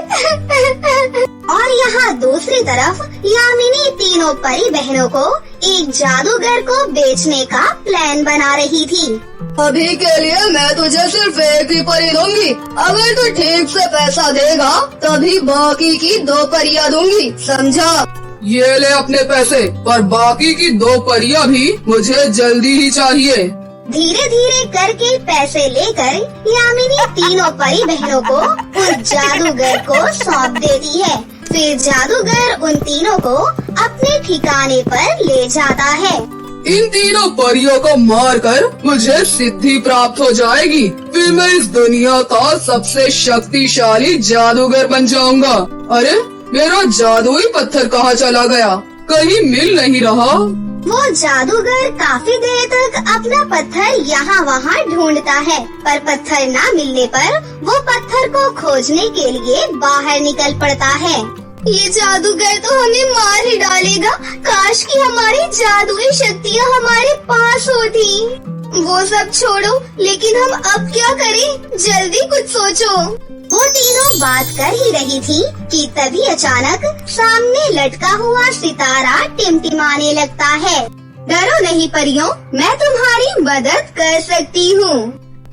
और यहाँ दूसरी तरफ यामिनी तीनों परी बहनों को एक जादूगर को बेचने का प्लान बना रही थी। अभी के लिए मैं तुझे सिर्फ एक ही परी दूंगी। अगर तू ठीक से पैसा देगा तभी बाकी की 2 परियां दूंगी, समझा? ये ले अपने पैसे, पर बाकी की 2 परियां भी मुझे जल्दी ही चाहिए। धीरे धीरे करके पैसे लेकर यामिनी तीनों परी बहनों को उस जादूगर को सौंप देती है। फिर जादूगर उन तीनों को अपने ठिकाने पर ले जाता है। इन तीनों परियों को मारकर मुझे सिद्धि प्राप्त हो जाएगी। फिर मैं इस दुनिया का सबसे शक्तिशाली जादूगर बन जाऊंगा। अरे मेरा जादुई पत्थर कहाँ चला गया? कहीं मिल नहीं रहा। वो जादूगर काफी देर तक अपना पत्थर यहाँ वहाँ ढूंढता है, पर पत्थर न मिलने पर वो पत्थर को खोजने के लिए बाहर निकल पड़ता है। ये जादूगर तो हमें मार ही डालेगा। काश कि हमारी जादुई शक्तियाँ हमारे पास होती। वो सब छोड़ो, लेकिन हम अब क्या करें? जल्दी कुछ सोचो। वो तीनों बात कर ही रही थी कि तभी अचानक सामने लटका हुआ सितारा टिमटिमाने लगता है। डरो नहीं परियों, मैं तुम्हारी मदद कर सकती हूँ।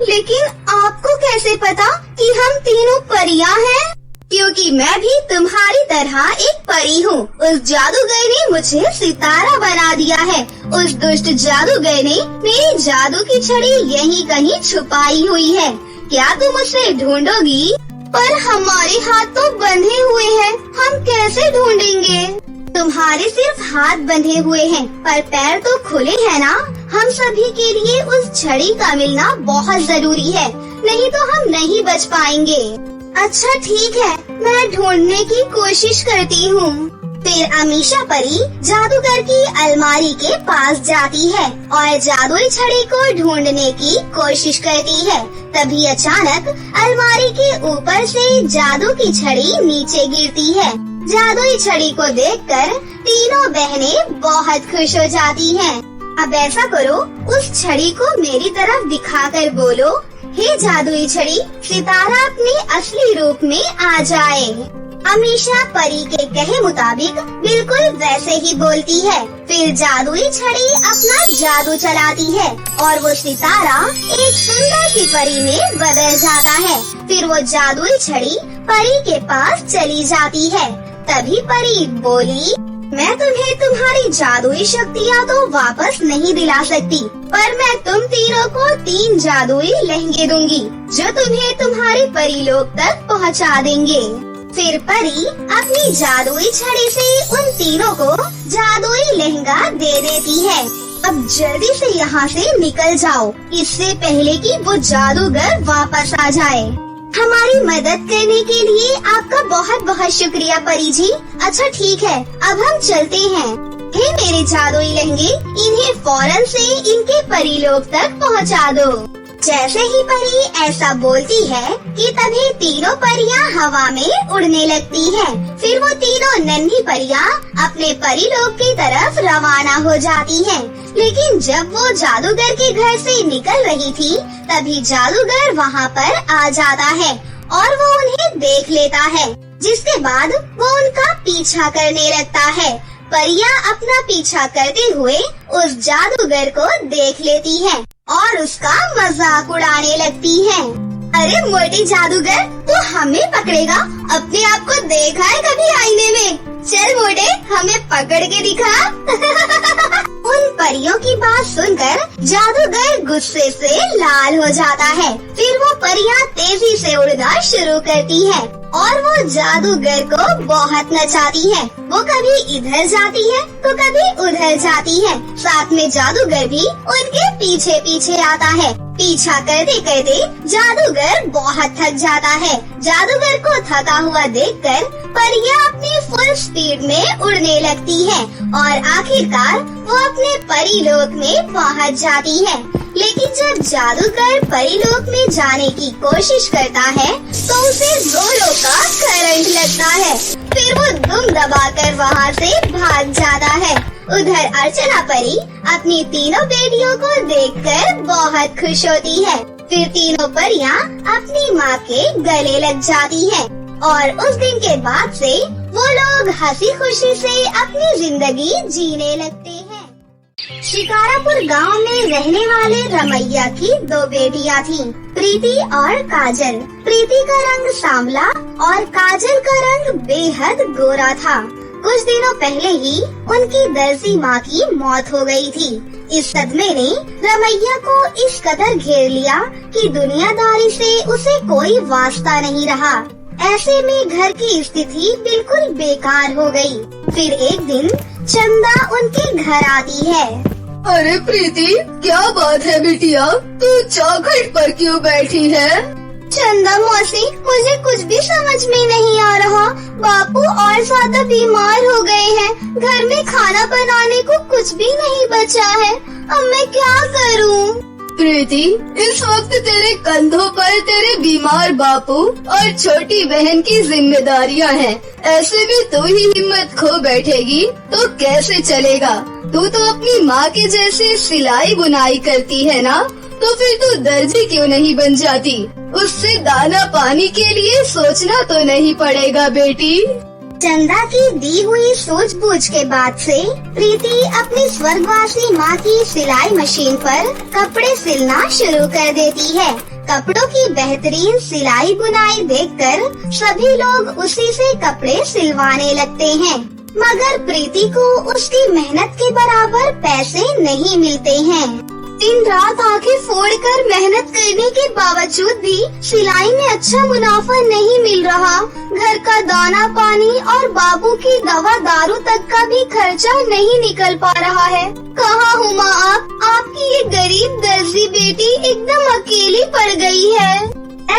लेकिन आपको कैसे पता कि हम तीनों परियां हैं? क्योंकि मैं भी तुम्हारी तरह एक परी हूँ। उस जादूगर ने मुझे सितारा बना दिया है। उस दुष्ट जादूगर ने मेरी जादू की छड़ी यहीं कहीं छुपाई हुई है। क्या तुम उसे ढूंढोगी? पर हमारे हाथ तो बंधे हुए हैं, हम कैसे ढूंढेंगे? तुम्हारे सिर्फ हाथ बंधे हुए हैं, पर पैर तो खुले हैं ना। हम सभी के लिए उस छड़ी का मिलना बहुत जरूरी है, नहीं तो हम नहीं बच पाएंगे। अच्छा ठीक है, मैं ढूंढने की कोशिश करती हूँ। फिर अमीशा परी जादूगर की अलमारी के पास जाती है और जादुई छड़ी को ढूंढने की कोशिश करती है। तभी अचानक अलमारी के ऊपर से जादू की छड़ी नीचे गिरती है। जादुई छड़ी को देखकर तीनों बहनें बहुत खुश हो जाती हैं। अब ऐसा करो, उस छड़ी को मेरी तरफ दिखाकर बोलो, हे जादुई छड़ी, सितारा अपने असली रूप में आ जाए। हमेशा परी के कहे मुताबिक बिल्कुल वैसे ही बोलती है। फिर जादुई छड़ी अपना जादू चलाती है और वो सितारा एक सुंदर सी परी में बदल जाता है। फिर वो जादुई छड़ी परी के पास चली जाती है। तभी परी बोली, मैं तुम्हें तुम्हारी जादुई शक्तियाँ तो वापस नहीं दिला सकती, पर मैं तुम तीनों को 3 जादुई लहंगे दूंगी जो तुम्हें तुम्हारे परीलोक तक पहुँचा देंगे। फिर परी अपनी जादुई छड़ी से उन तीनों को जादुई लहंगा दे देती है। अब जल्दी से यहाँ से निकल जाओ, इससे पहले कि वो जादूगर वापस आ जाए। हमारी मदद करने के लिए आपका बहुत बहुत शुक्रिया परी जी। अच्छा ठीक है, अब हम चलते हैं। हे मेरे जादुई लहंगे, इन्हें फौरन से इनके परीलोक तक पहुँचा दो। जैसे ही परी ऐसा बोलती है कि तभी तीनों परियां हवा में उड़ने लगती हैं। फिर वो तीनों नन्ही परियां अपने परीलोक की तरफ रवाना हो जाती हैं। लेकिन जब वो जादूगर के घर से निकल रही थी, तभी जादूगर वहाँ पर आ जाता है और वो उन्हें देख लेता है, जिसके बाद वो उनका पीछा करने लगता है। परियां अपना पीछा करते हुए उस जादूगर को देख लेती हैं और उसका मजाक उड़ाने लगती हैं। अरे मोटी जादूगर, तू हमें पकड़ेगा? अपने आप को देखा है कभी आईने में? चल मोटे, हमें पकड़ के दिखा। उन परियों की बात सुनकर जादूगर गुस्से से लाल हो जाता है। फिर वो परियां तेजी से उड़ना शुरू करती है और वो जादूगर को बहुत नचाती है। वो कभी इधर जाती है तो कभी उधर जाती है। साथ में जादूगर भी उनके पीछे पीछे आता है। पीछा करते करते जादूगर बहुत थक जाता है। जादूगर को थका हुआ देखकर परियां अपनी फुल स्पीड में उड़ने लगती है और आखिरकार वो अपने परीलोक में पहुंच जाती है। लेकिन जब जादूगर परीलोक में जाने की कोशिश करता है तो उसे जोरों का करंट लगता है। फिर वो दुम दबाकर वहाँ से भाग जाता है। उधर अर्चना परी अपनी तीनों बेटियों को देखकर बहुत खुश होती है। फिर तीनों परियां अपनी माँ के गले लग जाती हैं और उस दिन के बाद से वो लोग हंसी खुशी से अपनी जिंदगी जीने लगते हैं। शिकारापुर गांव में रहने वाले रमैया की 2 बेटियां थीं, प्रीति और काजल। प्रीति का रंग सांवला और काजल का रंग बेहद गोरा था। कुछ दिनों पहले ही उनकी दर्जी माँ की मौत हो गई थी। इस सदमे ने रमैया को इस कदर घेर लिया कि दुनियादारी से उसे कोई वास्ता नहीं रहा। ऐसे में घर की स्थिति बिल्कुल बेकार हो गई। फिर एक दिन चंदा उनके घर आती है। अरे प्रीति, क्या बात है बिटिया, तू चौखट पर क्यों बैठी है? चंदा मौसी, मुझे कुछ भी समझ में नहीं आ रहा। बापू और ज्यादा बीमार हो गए हैं। घर में खाना बनाने को कुछ भी नहीं बचा है। अब मैं क्या करूं? प्रीति, इस वक्त तेरे कंधों पर तेरे बीमार बापू और छोटी बहन की जिम्मेदारियां हैं। ऐसे में तू ही हिम्मत खो बैठेगी तो कैसे चलेगा? तू तो अपनी माँ के जैसे सिलाई बुनाई करती है ना, तो फिर तू दर्जी क्यों नहीं बन जाती? उससे दाना पानी के लिए सोचना तो नहीं पड़ेगा बेटी। चंदा की दी हुई सूझबूझ के बाद से प्रीति अपनी स्वर्गवासी माँ की सिलाई मशीन पर कपड़े सिलना शुरू कर देती है। कपड़ों की बेहतरीन सिलाई बुनाई देखकर सभी लोग उसी से कपड़े सिलवाने लगते हैं, मगर प्रीति को उसकी मेहनत के बराबर पैसे नहीं मिलते हैं। दिन रात आंखें फोड़कर मेहनत करने के बावजूद भी सिलाई में अच्छा मुनाफा नहीं मिल रहा। घर का दाना पानी और बाबू की दवा दारू तक का भी खर्चा नहीं निकल पा रहा है। कहाँ हूँ माँ आप? आपकी ये गरीब दर्जी बेटी एकदम अकेली पड़ गई है।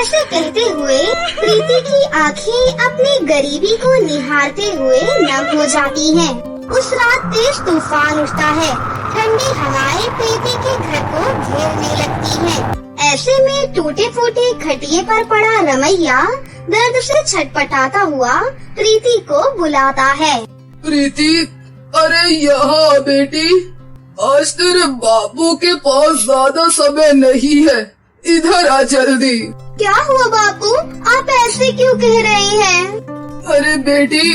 ऐसे कहते हुए प्रीति की आँखें अपनी गरीबी को निहारते हुए नम हो जाती हैं। उस रात तेज तूफान उठता है। ठंडी हवाएं प्रीति के घर को घेरने लगती हैं। ऐसे में टूटे फूटे खटिए पर पड़ा रमैया दर्द से छटपटाता हुआ प्रीति को बुलाता है। प्रीति, अरे यहाँ बेटी, आज तेरे बाबू के पास ज्यादा समय नहीं है, इधर आ जल्दी। क्या हुआ बापू, आप ऐसे क्यों कह रहे हैं? अरे बेटी,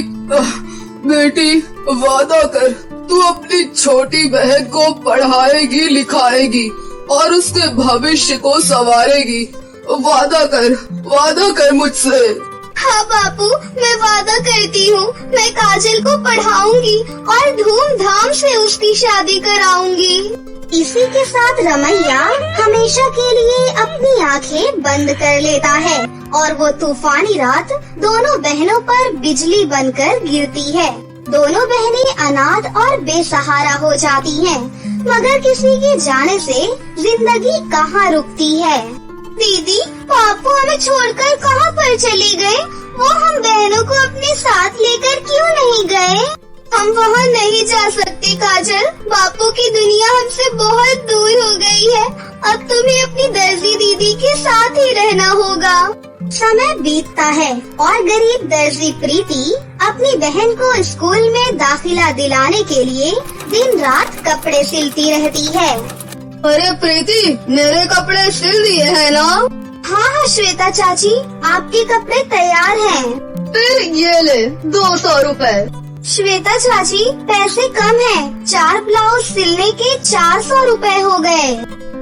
बेटी वादा कर, तू अपनी छोटी बहन को पढ़ाएगी लिखाएगी और उसके भविष्य को संवारेगी। वादा कर मुझसे। हाँ बापू, मैं वादा करती हूँ, मैं काजल को पढ़ाऊंगी और धूमधाम से उसकी शादी कराऊंगी। इसी के साथ रमैया हमेशा के लिए अपनी आंखें बंद कर लेता है और वो तूफानी रात दोनों बहनों पर बिजली बनकर गिरती है। दोनों बहनें अनाथ और बेसहारा हो जाती हैं, मगर किसी के जाने से जिंदगी कहाँ रुकती है। दीदी, पापू हमें छोड़कर कहाँ पर चले गए? वो हम बहनों को अपने साथ लेकर क्यों नहीं गए? हम वहाँ नहीं जा सकते काजल, बापू की दुनिया हमसे बहुत दूर हो गई है। अब तुम्हें अपनी दर्जी दीदी के साथ ही रहना होगा। समय बीतता है और गरीब दर्जी प्रीति अपनी बहन को स्कूल में दाखिला दिलाने के लिए दिन रात कपड़े सिलती रहती है। अरे प्रीति, मेरे कपड़े सिल दिए हैं ना? हाँ श्वेता चाची, आपके कपड़े तैयार हैं। फिर ये ले 200 रुपए। श्वेता चाची, पैसे कम हैं, 4 ब्लाउज सिलने के 400 रुपए हो गए।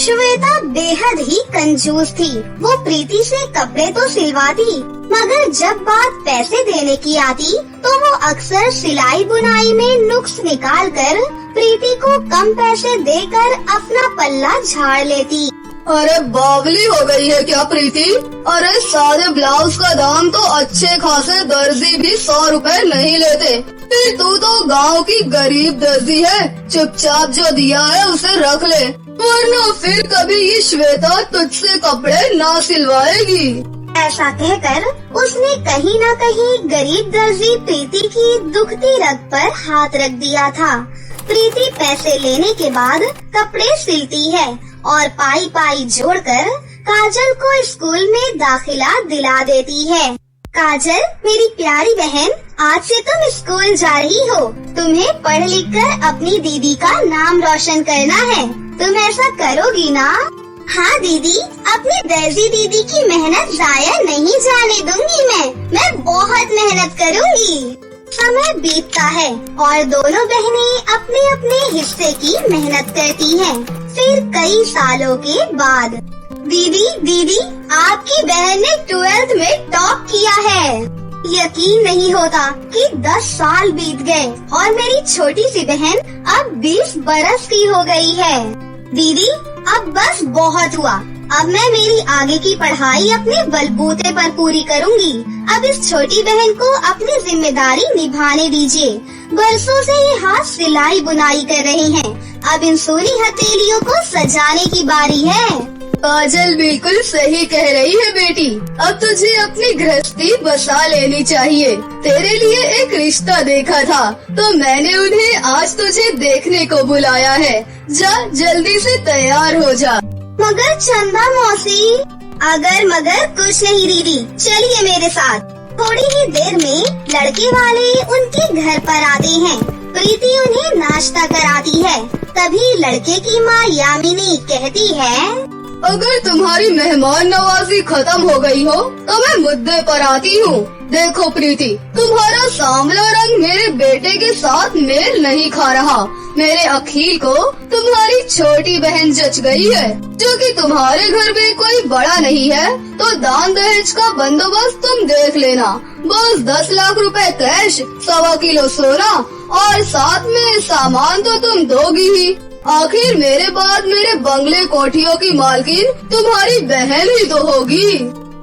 श्वेता बेहद ही कंजूस थी। वो प्रीति से कपड़े तो सिलवाती, मगर जब बात पैसे देने की आती तो वो अक्सर सिलाई बुनाई में नुक्स निकालकर प्रीति को कम पैसे देकर अपना पल्ला झाड़ लेती। अरे बावली हो गई है क्या प्रीति? अरे सादे ब्लाउज का दाम तो अच्छे खासे दर्जी भी 100 रुपए नहीं लेते। फिर तू तो गांव की गरीब दर्जी है, चुपचाप जो दिया है उसे रख ले, वरना फिर कभी ये श्वेता तुझसे कपड़े ना सिलवाएगी। ऐसा कहकर उसने कहीं न कहीं गरीब दर्जी प्रीति की दुखती रग पर हाथ रख दिया था। प्रीति पैसे लेने के बाद कपड़े सिलती है और पाई पाई जोड़कर काजल को स्कूल में दाखिला दिला देती है। काजल, मेरी प्यारी बहन, आज से तुम स्कूल जा रही हो। तुम्हें पढ़ लिख कर अपनी दीदी का नाम रोशन करना है। तुम ऐसा करोगी ना? हाँ दीदी, अपनी दर्जी दीदी की मेहनत जाया नहीं जाने दूंगी। मैं बहुत मेहनत करूंगी। समय बीतता है और दोनों बहनें अपने अपने हिस्से की मेहनत करती हैं। फिर कई सालों के बाद दीदी, आपकी बहन ने 12th में टॉप किया है। यकीन नहीं होता कि 10 साल बीत गए और मेरी छोटी सी बहन अब 20 बरस की हो गई है। दीदी, अब बस बहुत हुआ। अब मैं मेरी आगे की पढ़ाई अपने बलबूते पर पूरी करूंगी। अब इस छोटी बहन को अपनी जिम्मेदारी निभाने दीजिए। बरसों से ये हाथ सिलाई बुनाई कर रहे हैं, अब इन सोनी हथेलियों को सजाने की बारी है। काजल बिल्कुल सही कह रही है बेटी, अब तुझे अपनी गृहस्थी बसा लेनी चाहिए। तेरे लिए एक रिश्ता देखा था तो मैंने उन्हें आज तुझे देखने को बुलाया है। जा जल्दी से तैयार हो जा। मगर चंदा मौसी, अगर मगर कुछ नहीं दीदी, चलिए मेरे साथ। थोड़ी ही देर में लड़के वाले उनके घर पर आते हैं। प्रीति उन्हें नाश्ता कराती है। तभी लड़के की माँ यामिनी कहती है, अगर तुम्हारी मेहमान नवाजी खत्म हो गई हो तो मैं मुद्दे पर आती हूँ। देखो प्रीति, तुम्हारा सांवला रंग मेरे बेटे के साथ मेल नहीं खा रहा। मेरे अखिल को तुम्हारी छोटी बहन जच गई है। जो कि तुम्हारे घर में कोई बड़ा नहीं है तो दान दहेज का बंदोबस्त तुम देख लेना। बस 10 लाख रुपए कैश, 1.25 किलो सोना और साथ में सामान तो तुम दोगी ही। आखिर मेरे बाद मेरे बंगले कोठियों की मालकिन तुम्हारी बहन ही तो होगी।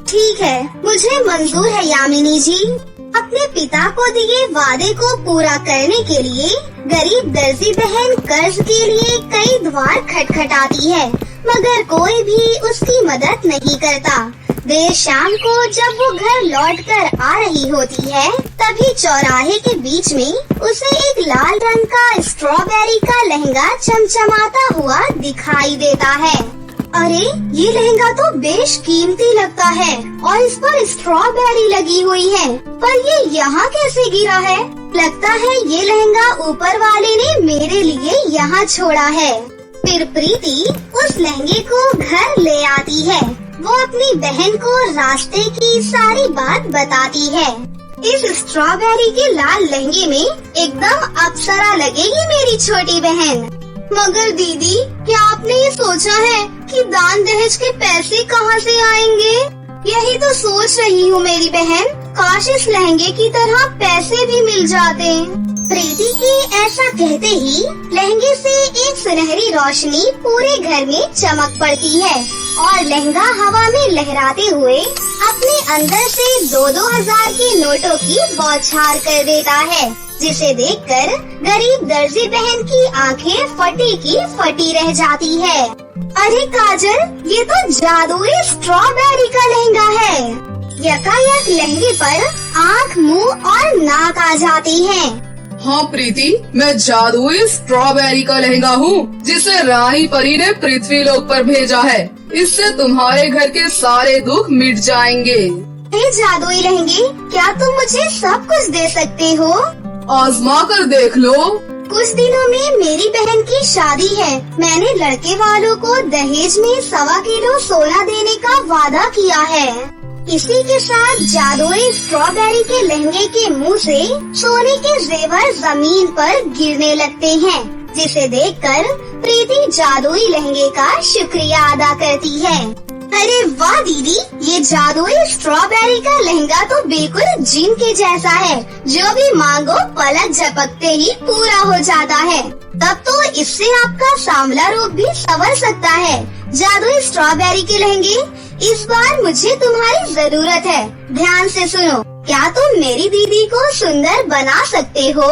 ठीक है, मुझे मंजूर है यामिनी जी। अपने पिता को दिए वादे को पूरा करने के लिए गरीब दर्जी बहन कर्ज के लिए कई द्वार खटखटाती है, मगर कोई भी उसकी मदद नहीं करता। देर शाम को जब वो घर लौटकर आ रही होती है, तभी चौराहे के बीच में उसे एक लाल रंग का स्ट्रॉबेरी का लहंगा चमचमाता हुआ दिखाई देता है। अरे, ये लहंगा तो बेश कीमती लगता है और इस पर स्ट्रॉबेरी लगी हुई है, पर ये यहाँ कैसे गिरा है? लगता है ये लहंगा ऊपर वाले ने मेरे लिए यहाँ छोड़ा है। फिर प्रीति उस लहंगे को घर ले आती है। वो अपनी बहन को रास्ते की सारी बात बताती है। इस स्ट्रॉबेरी के लाल लहंगे में एकदम अप्सरा लगेगी मेरी छोटी बहन। मगर दीदी, क्या आपने ये सोचा है कि दान दहेज के पैसे कहाँ से आएंगे? यही तो सोच रही हूँ मेरी बहन, काश इस लहंगे की तरह पैसे भी मिल जाते। प्रीति के ऐसा कहते ही लहंगे से एक सुनहरी रोशनी पूरे घर में चमक पड़ती है और लहंगा हवा में लहराते हुए अपने अंदर से 2-2 हजार के नोटों की बौछार कर देता है, जिसे देखकर गरीब दर्जी बहन की आंखें फटी की फटी रह जाती है। अरे काजल, ये तो जादुई स्ट्रॉबेरी का लहंगा है। यकायक लहंगे पर आँख, मुंह और नाक आ जाती हैं। हाँ प्रीति, मैं जादुई स्ट्रॉबेरी का लहंगा हूँ जिसे रानी परी ने पृथ्वी लोक पर भेजा है। इससे तुम्हारे घर के सारे दुख मिट जाएंगे। हे जादुई लहंगे, क्या तुम मुझे सब कुछ दे सकते हो? आजमा कर देख लो। कुछ दिनों में मेरी बहन की शादी है। मैंने लड़के वालों को दहेज में 1.25 किलो सोना देने का वादा किया है। इसी के साथ जादुई स्ट्रॉबेरी के लहंगे के मुंह से सोने के जेवर जमीन पर गिरने लगते हैं, जिसे देखकर प्रीति जादुई लहंगे का शुक्रिया अदा करती है। अरे वाह दीदी, ये जादुई स्ट्रॉबेरी का लहंगा तो बिल्कुल जिन के जैसा है। जो भी मांगो पलक झपकते ही पूरा हो जाता है। तब तो इससे आपका सांवला रूप भी संवर सकता है। जादुई स्ट्रॉबेरी के लहंगे, इस बार मुझे तुम्हारी जरूरत है। ध्यान से सुनो, क्या तुम मेरी दीदी को सुंदर बना सकते हो?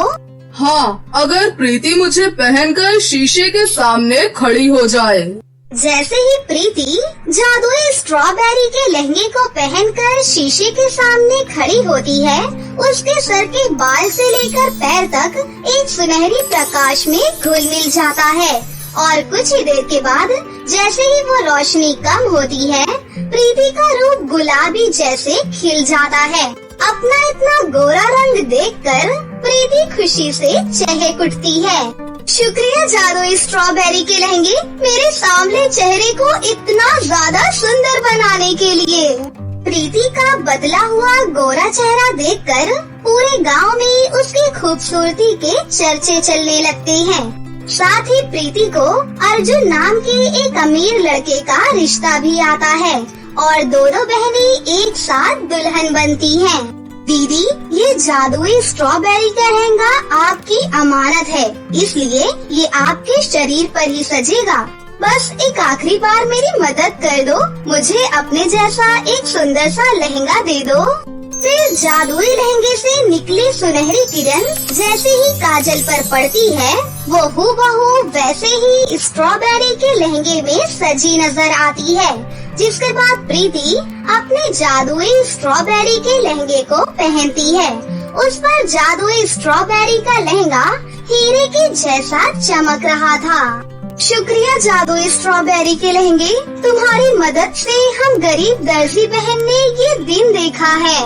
हाँ, अगर प्रीति मुझे पहनकर शीशे के सामने खड़ी हो जाए। जैसे ही प्रीति जादुई स्ट्रॉबेरी के लहंगे को पहनकर शीशे के सामने खड़ी होती है, उसके सर के बाल से लेकर पैर तक एक सुनहरी प्रकाश में घुल मिल जाता है और कुछ ही देर के बाद जैसे ही वो रोशनी कम होती है, प्रीति का रूप गुलाबी जैसे खिल जाता है। अपना इतना गोरा रंग देखकर प्रीति खुशी से चहक उठती है। शुक्रिया जादुई स्ट्रॉबेरी के लहंगे, मेरे सांवले चेहरे को इतना ज्यादा सुंदर बनाने के लिए। प्रीति का बदला हुआ गोरा चेहरा देखकर पूरे गांव में उसकी खूबसूरती के चर्चे चलने लगते हैं। साथ ही प्रीति को अर्जुन नाम के एक अमीर लड़के का रिश्ता भी आता है और दोनों बहनें एक साथ दुल्हन बनती हैं। दीदी, ये जादुई स्ट्रॉबेरी का लहंगा आपकी अमानत है, इसलिए ये आपके शरीर पर ही सजेगा। बस एक आखिरी बार मेरी मदद कर दो, मुझे अपने जैसा एक सुंदर सा लहंगा दे दो। फिर जादुई लहंगे से निकली सुनहरी किरण जैसे ही काजल पर पड़ती है, वो हूबहू वैसे ही स्ट्रॉबेरी के लहंगे में सजी नजर आती है। जिसके बाद प्रीति अपने जादुई स्ट्रॉबेरी के लहंगे को पहनती है। उस पर जादुई स्ट्रॉबेरी का लहंगा हीरे के जैसा चमक रहा था। शुक्रिया जादुई स्ट्रॉबेरी के लहंगे, तुम्हारी मदद से हम गरीब दर्जी बहन ने ये दिन देखा है।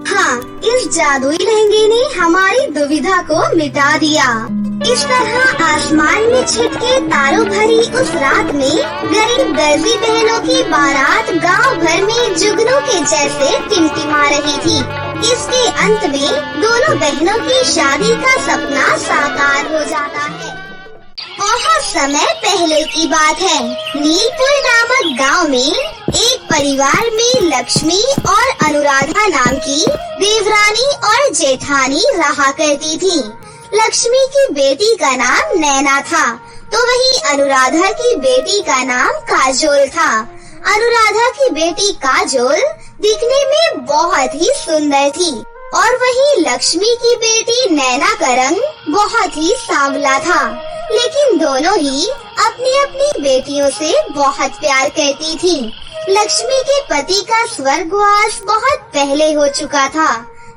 हाँ, इस जादुई लहंगे ने हमारी दुविधा को मिटा दिया। इस तरह आसमान में छिटके तारों भरी उस रात में गरीब दर्जी बहनों की बारात गांव भर में जुगनू के जैसे टिमटिमा रही थी। इसके अंत में दोनों बहनों की शादी का सपना साकार हो जाता है। बहुत समय पहले की बात है। नीलपुर नामक गांव में एक परिवार में लक्ष्मी और अनुराधा नाम की देवरानी और जेठानी रहा करती थी। लक्ष्मी की बेटी का नाम नैना था, तो वही अनुराधा की बेटी का नाम काजोल था। अनुराधा की बेटी काजोल दिखने में बहुत ही सुंदर थी और वही लक्ष्मी की बेटी नैना का रंग बहुत ही सांवला था। लेकिन दोनों ही अपनी अपनी बेटियों से बहुत प्यार करती थी। लक्ष्मी के पति का स्वर्गवास बहुत पहले हो चुका था,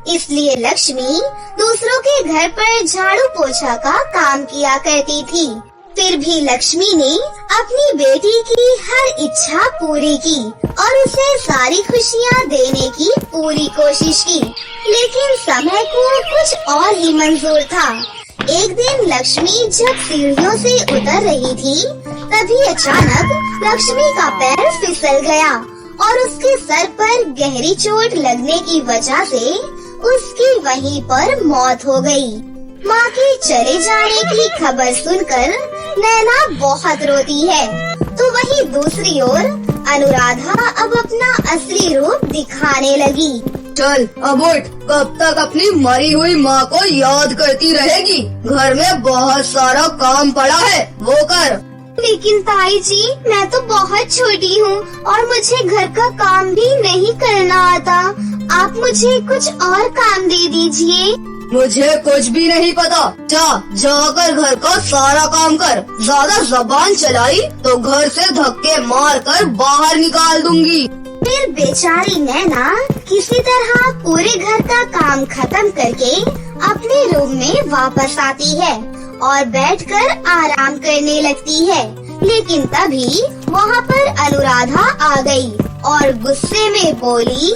इसलिए लक्ष्मी दूसरों के घर पर झाड़ू पोछा का काम किया करती थी। फिर भी लक्ष्मी ने अपनी बेटी की हर इच्छा पूरी की और उसे सारी खुशियाँ देने की पूरी कोशिश की, लेकिन समय को कुछ और ही मंजूर था। एक दिन लक्ष्मी जब सीढ़ियों से उतर रही थी, तभी अचानक लक्ष्मी का पैर फिसल गया और उसके सर पर गहरी चोट लगने की वजह से उसकी वहीं पर मौत हो गई। माँ के चले जाने की खबर सुनकर नैना बहुत रोती है, तो वहीं दूसरी ओर अनुराधा अब अपना असली रूप दिखाने लगी। चल अब उठ, कब तक अपनी मरी हुई माँ को याद करती रहेगी? घर में बहुत सारा काम पड़ा है, वो कर। लेकिन ताई जी, मैं तो बहुत छोटी हूँ और मुझे घर का काम भी नहीं करना आता। आप मुझे कुछ और काम दे दीजिए। मुझे कुछ भी नहीं पता। जाकर घर का सारा काम कर। ज्यादा जबान चलाई तो घर से धक्के मार कर बाहर निकाल दूंगी। फिर बेचारी नैना किसी तरह पूरे घर का काम खत्म करके अपने रूम में वापस आती है और बैठकर आराम करने लगती है। लेकिन तभी वहाँ पर अनुराधा आ गई और गुस्से में बोली,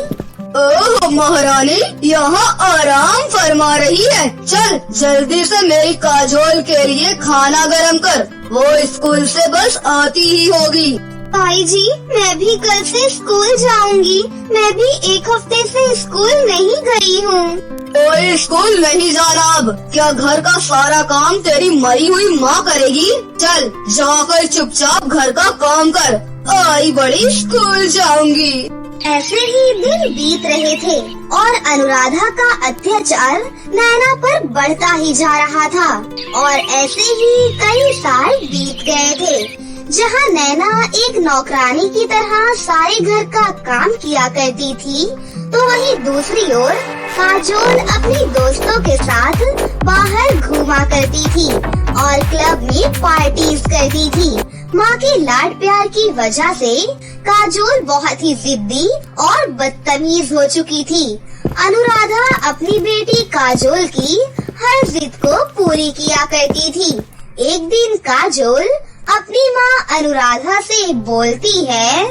ओह महारानी, यहाँ आराम फरमा रही है। चल जल्दी से मेरी काजोल के लिए खाना गरम कर, वो स्कूल से बस आती ही होगी। ताई जी, मैं भी कल से स्कूल जाऊंगी। मैं भी एक हफ्ते से स्कूल नहीं गई हूँ। कोई स्कूल नहीं जाना अब। क्या घर का सारा काम तेरी मरी हुई माँ करेगी? चल जाकर चुपचाप घर का काम कर। आई बड़ी स्कूल जाऊंगी। ऐसे ही दिन बीत रहे थे और अनुराधा का अत्याचार नैना पर बढ़ता ही जा रहा था। और ऐसे ही कई साल बीत गए थे, जहाँ नैना एक नौकरानी की तरह सारे घर का काम किया करती थी, तो वहीं दूसरी ओर काजोल अपनी दोस्तों के साथ बाहर घूमा करती थी और क्लब में पार्टीज करती थी। माँ के लाड प्यार की वजह से काजोल बहुत ही जिद्दी और बदतमीज हो चुकी थी। अनुराधा अपनी बेटी काजोल की हर जिद को पूरी किया करती थी। एक दिन काजोल अपनी माँ अनुराधा से बोलती है,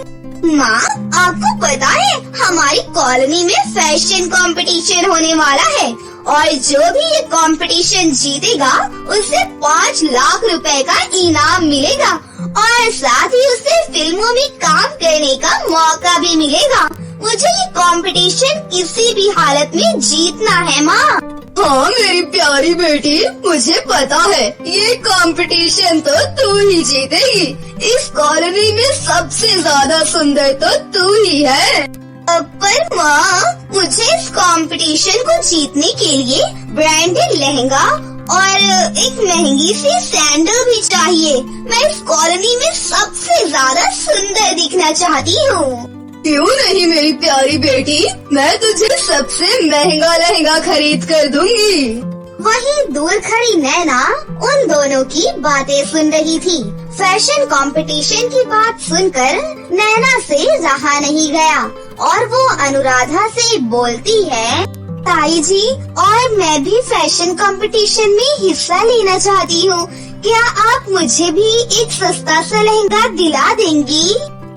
माँ, आपको पता है हमारी कॉलोनी में फैशन कंपटीशन होने वाला है और जो भी ये कंपटीशन जीतेगा उसे 5 लाख रुपए का इनाम मिलेगा और साथ ही उसे फिल्मों में काम करने का मौका भी मिलेगा। मुझे ये कंपटीशन किसी भी हालत में जीतना है माँ। हाँ मेरी प्यारी बेटी, मुझे पता है ये कंपटीशन तो तू ही जीतेगी। इस कॉलोनी में सबसे ज्यादा सुंदर तो तू ही है। पर माँ, मुझे इस कंपटीशन को जीतने के लिए ब्रांडेड लहंगा और एक महंगी सी सैंडल भी चाहिए। मैं इस कॉलोनी में सबसे ज्यादा सुंदर दिखना चाहती हूँ। क्यों नहीं मेरी प्यारी बेटी, मैं तुझे सबसे महंगा लहंगा खरीद कर दूंगी। वहीं दूर खड़ी नैना उन दोनों की बातें सुन रही थी। फैशन कंपटीशन की बात सुनकर नैना से रहा नहीं गया और वो अनुराधा से बोलती है, ताई जी, और मैं भी फैशन कंपटीशन में हिस्सा लेना चाहती हूँ। क्या आप मुझे भी एक सस्ता सा लहंगा दिला देंगी?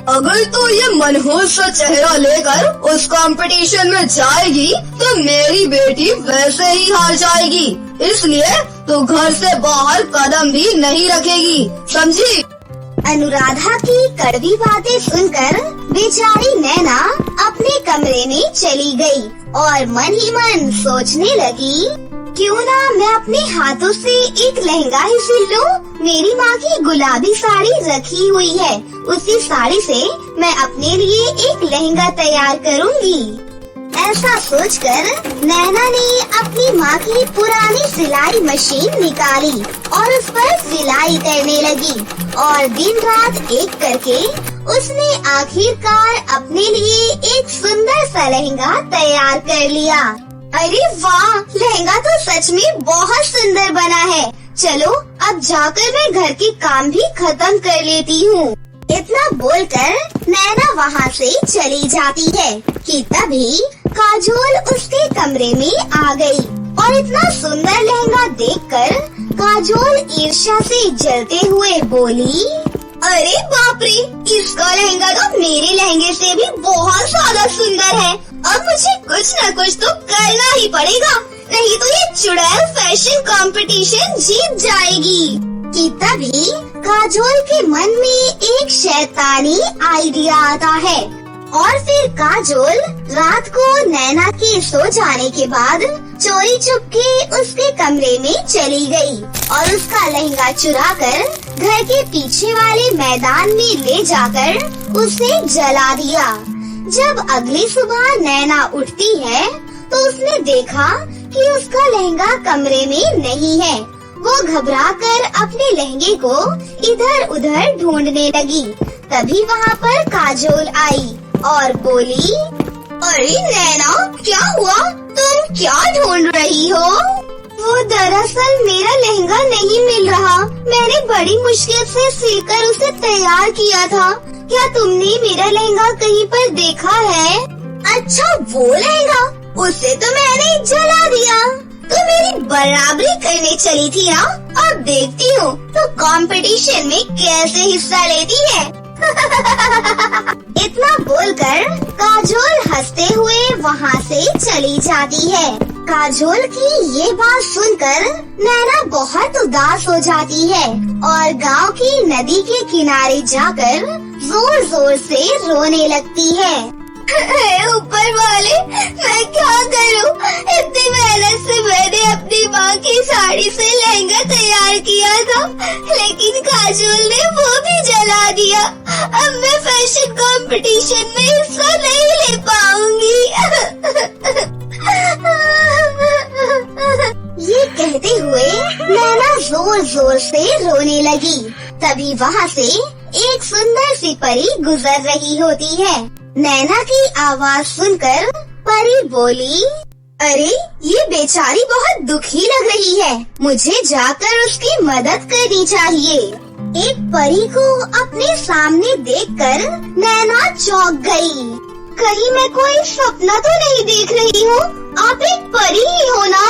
अगर तू ये मनहूस सा चेहरा लेकर उस कंपटीशन में जाएगी तो मेरी बेटी वैसे ही हार जाएगी। इसलिए तू घर से बाहर कदम भी नहीं रखेगी, समझी? अनुराधा की कड़वी बातें सुनकर बेचारी नैना अपने कमरे में चली गई और मन ही मन सोचने लगी, क्यों ना मैं अपने हाथों से एक लहंगा ही सिल लूं। मेरी माँ की गुलाबी साड़ी रखी हुई है, उसी साड़ी से मैं अपने लिए एक लहंगा तैयार करूँगी। ऐसा सोचकर नैना ने अपनी माँ की पुरानी सिलाई मशीन निकाली और उस पर सिलाई करने लगी और दिन रात एक करके उसने आखिरकार अपने लिए एक सुंदर सा लहंगा तैयार कर लिया। अरे वाह, लहंगा तो सच में बहुत सुंदर बना है। चलो अब जाकर मैं घर के काम भी खत्म कर लेती हूँ। इतना बोलकर नैना वहाँ से चली जाती है कि तभी काजोल उसके कमरे में आ गई और इतना सुंदर लहंगा देखकर काजोल ईर्ष्या से जलते हुए बोली, अरे बाप रे, इसका लहंगा तो मेरे लहंगे से भी बहुत ज्यादा सुंदर है। अब मुझे कुछ न कुछ तो करना ही पड़ेगा, नहीं तो ये चुड़ैल फैशन कंपटीशन जीत जाएगी। कि तभी काजोल के मन में एक शैतानी आइडिया आता है और फिर काजोल रात को नैना के सो जाने के बाद चोरी चुपके उसके कमरे में चली गई और उसका लहंगा चुराकर घर के पीछे वाले मैदान में ले जाकर उसे जला दिया। जब अगली सुबह नैना उठती है तो उसने देखा कि उसका लहंगा कमरे में नहीं है। वो घबराकर अपने लहंगे को इधर उधर ढूंढने लगी। तभी वहाँ पर काजोल आई और बोली, अरे नैना, क्या हुआ? तुम क्या ढूंढ रही हो? वो दरअसल मेरा लहंगा नहीं मिल रहा। मैंने बड़ी मुश्किल से सिलकर उसे तैयार किया था। क्या तुमने मेरा लहंगा कहीं पर देखा है? अच्छा, वो लहंगा, उसे तो मैंने जला दिया। तो मेरी बराबरी करने चली थी ना? अब देखती हूँ तो कंपटीशन में कैसे हिस्सा लेती है। इतना बोलकर काजोल हंसते हुए वहाँ से चली जाती है। काजोल की ये बात सुनकर नैना बहुत उदास हो जाती है और गांव की नदी के किनारे जाकर जोर जोर से रोने लगती है। ऊपर वाले, मैं क्या करूं? इतनी मेहनत से मैंने अपनी माँ की साड़ी से लहंगा तैयार किया था, लेकिन काजोल ने वो भी जला दिया। अब मैं फैशन कंपटीशन में हिस्सा नहीं ले पाऊंगी। ये कहते हुए नैना जोर जोर से रोने लगी। तभी वहाँ से एक सुंदर सी परी गुजर रही होती है। नैना की आवाज सुनकर परी बोली, अरे ये बेचारी बहुत दुखी लग रही है, मुझे जाकर उसकी मदद करनी चाहिए। एक परी को अपने सामने देखकर नैना चौंक गई। कहीं मैं कोई सपना तो नहीं देख रही हूँ? आप एक परी ही हो ना?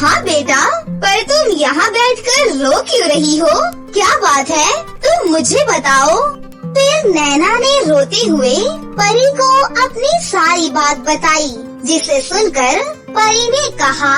हाँ बेटा, पर तुम यहाँ बैठकर रो क्यों रही हो? क्या बात है, तुम मुझे बताओ। फिर नैना ने रोते हुए परी को अपनी सारी बात बताई, जिसे सुनकर परी ने कहा,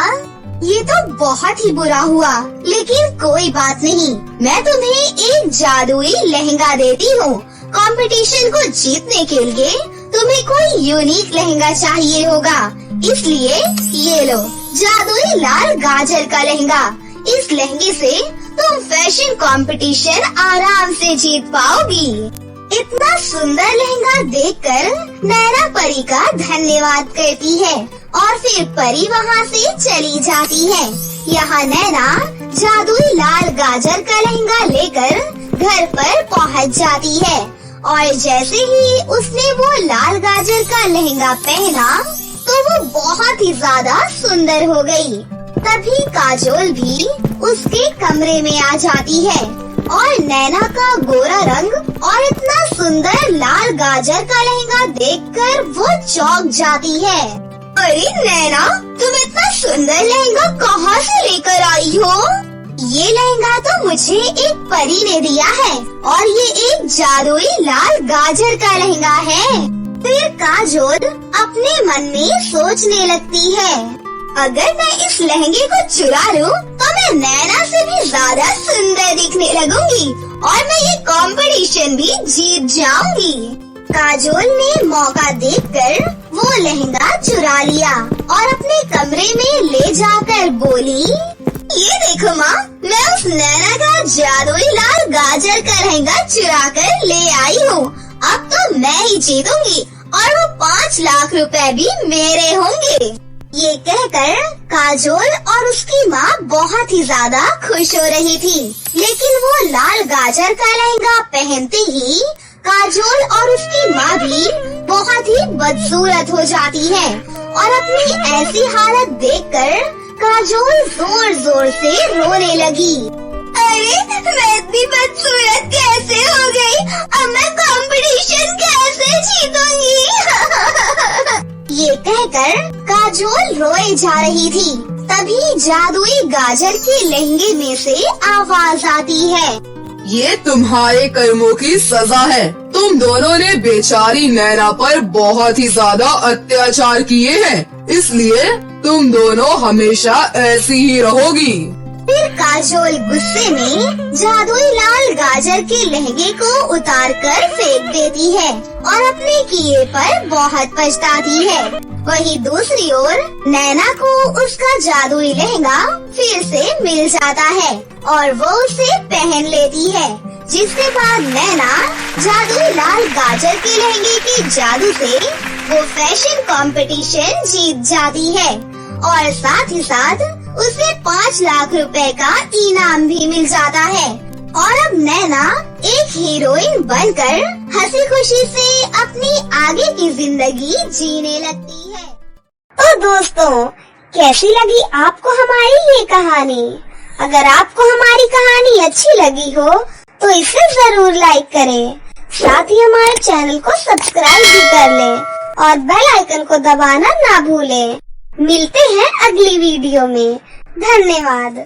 ये तो बहुत ही बुरा हुआ, लेकिन कोई बात नहीं, मैं तुम्हें एक जादुई लहंगा देती हूँ। कंपटीशन को जीतने के लिए तुम्हें कोई यूनिक लहंगा चाहिए होगा, इसलिए ये लो, जादुई लाल गाजर का लहंगा। इस लहंगे से तुम फैशन कंपटीशन आराम से जीत पाओगी। इतना सुंदर लहंगा देखकर नैना परी का धन्यवाद करती है और फिर परी वहाँ से चली जाती है। यहाँ नैना जादुई लाल गाजर का लहंगा लेकर घर पर पहुँच जाती है और जैसे ही उसने वो लाल गाजर का लहंगा पहना तो वो बहुत ही ज्यादा सुंदर हो गई। तभी काजोल भी उसके कमरे में आ जाती है और नैना का गोरा रंग और इतना सुंदर लाल गाजर का लहंगा देखकर वो चौंक जाती है। अरे नैना, तुम इतना सुंदर लहंगा कहाँ से लेकर आई हो? ये लहंगा तो मुझे एक परी ने दिया है और ये एक जादुई लाल गाजर का लहंगा है। फिर काजोल अपने मन में सोचने लगती है, अगर मैं इस लहंगे को चुरा लूं तो मैं नैना से भी ज्यादा सुंदर दिखने लगूंगी और मैं ये कंपटीशन भी जीत जाऊंगी। काजोल ने मौका देखकर वो लहंगा चुरा लिया और अपने कमरे में ले जाकर बोली, ये देखो माँ, मैं उस नैना का जादुई लाल गाजर का लहंगा चुरा कर ले आई हूँ। अब तो मैं ही जीतूंगी और वो 5 लाख रुपए भी मेरे होंगे। ये कहकर काजोल और उसकी माँ बहुत ही ज्यादा खुश हो रही थी, लेकिन वो लाल गाजर का लहंगा पहनते ही काजोल और उसकी माँ भी बहुत ही बदसूरत हो जाती है और अपनी ऐसी हालत देखकर काजोल जोर जोर से रोने लगी। अरे मैं इतनी बदसूरत कैसे हो गई? अब मैं कंपटीशन कैसे जीतूंगी? ये कहकर काजोल रोए जा रही थी। तभी जादुई गाजर के लहंगे में से आवाज आती है, ये तुम्हारे कर्मों की सजा है। तुम दोनों ने बेचारी नैना पर बहुत ही ज्यादा अत्याचार किए हैं, इसलिए तुम दोनों हमेशा ऐसी ही रहोगी। फिर काजोल गुस्से में जादुई लाल गाजर के लहंगे को उतार कर फेंक देती है और अपने किए पर बहुत पछताती है। वहीं दूसरी ओर नैना को उसका जादुई लहंगा फिर से मिल जाता है और वो उसे पहन लेती है, जिसके बाद नैना जादुई लाल गाजर के लहंगे के जादू से वो फैशन कंपटीशन जीत जाती है और साथ ही साथ उसे 5 लाख रुपए का इनाम भी मिल जाता है। और अब नैना एक हीरोइन बनकर हंसी खुशी से अपनी आगे की जिंदगी जीने लगती है। तो दोस्तों, कैसी लगी आपको हमारी ये कहानी? अगर आपको हमारी कहानी अच्छी लगी हो तो इसे जरूर लाइक करें, साथ ही हमारे चैनल को सब्सक्राइब भी कर लें और बेल आइकन को दबाना ना भूलें। मिलते हैं अगली वीडियो में। धन्यवाद।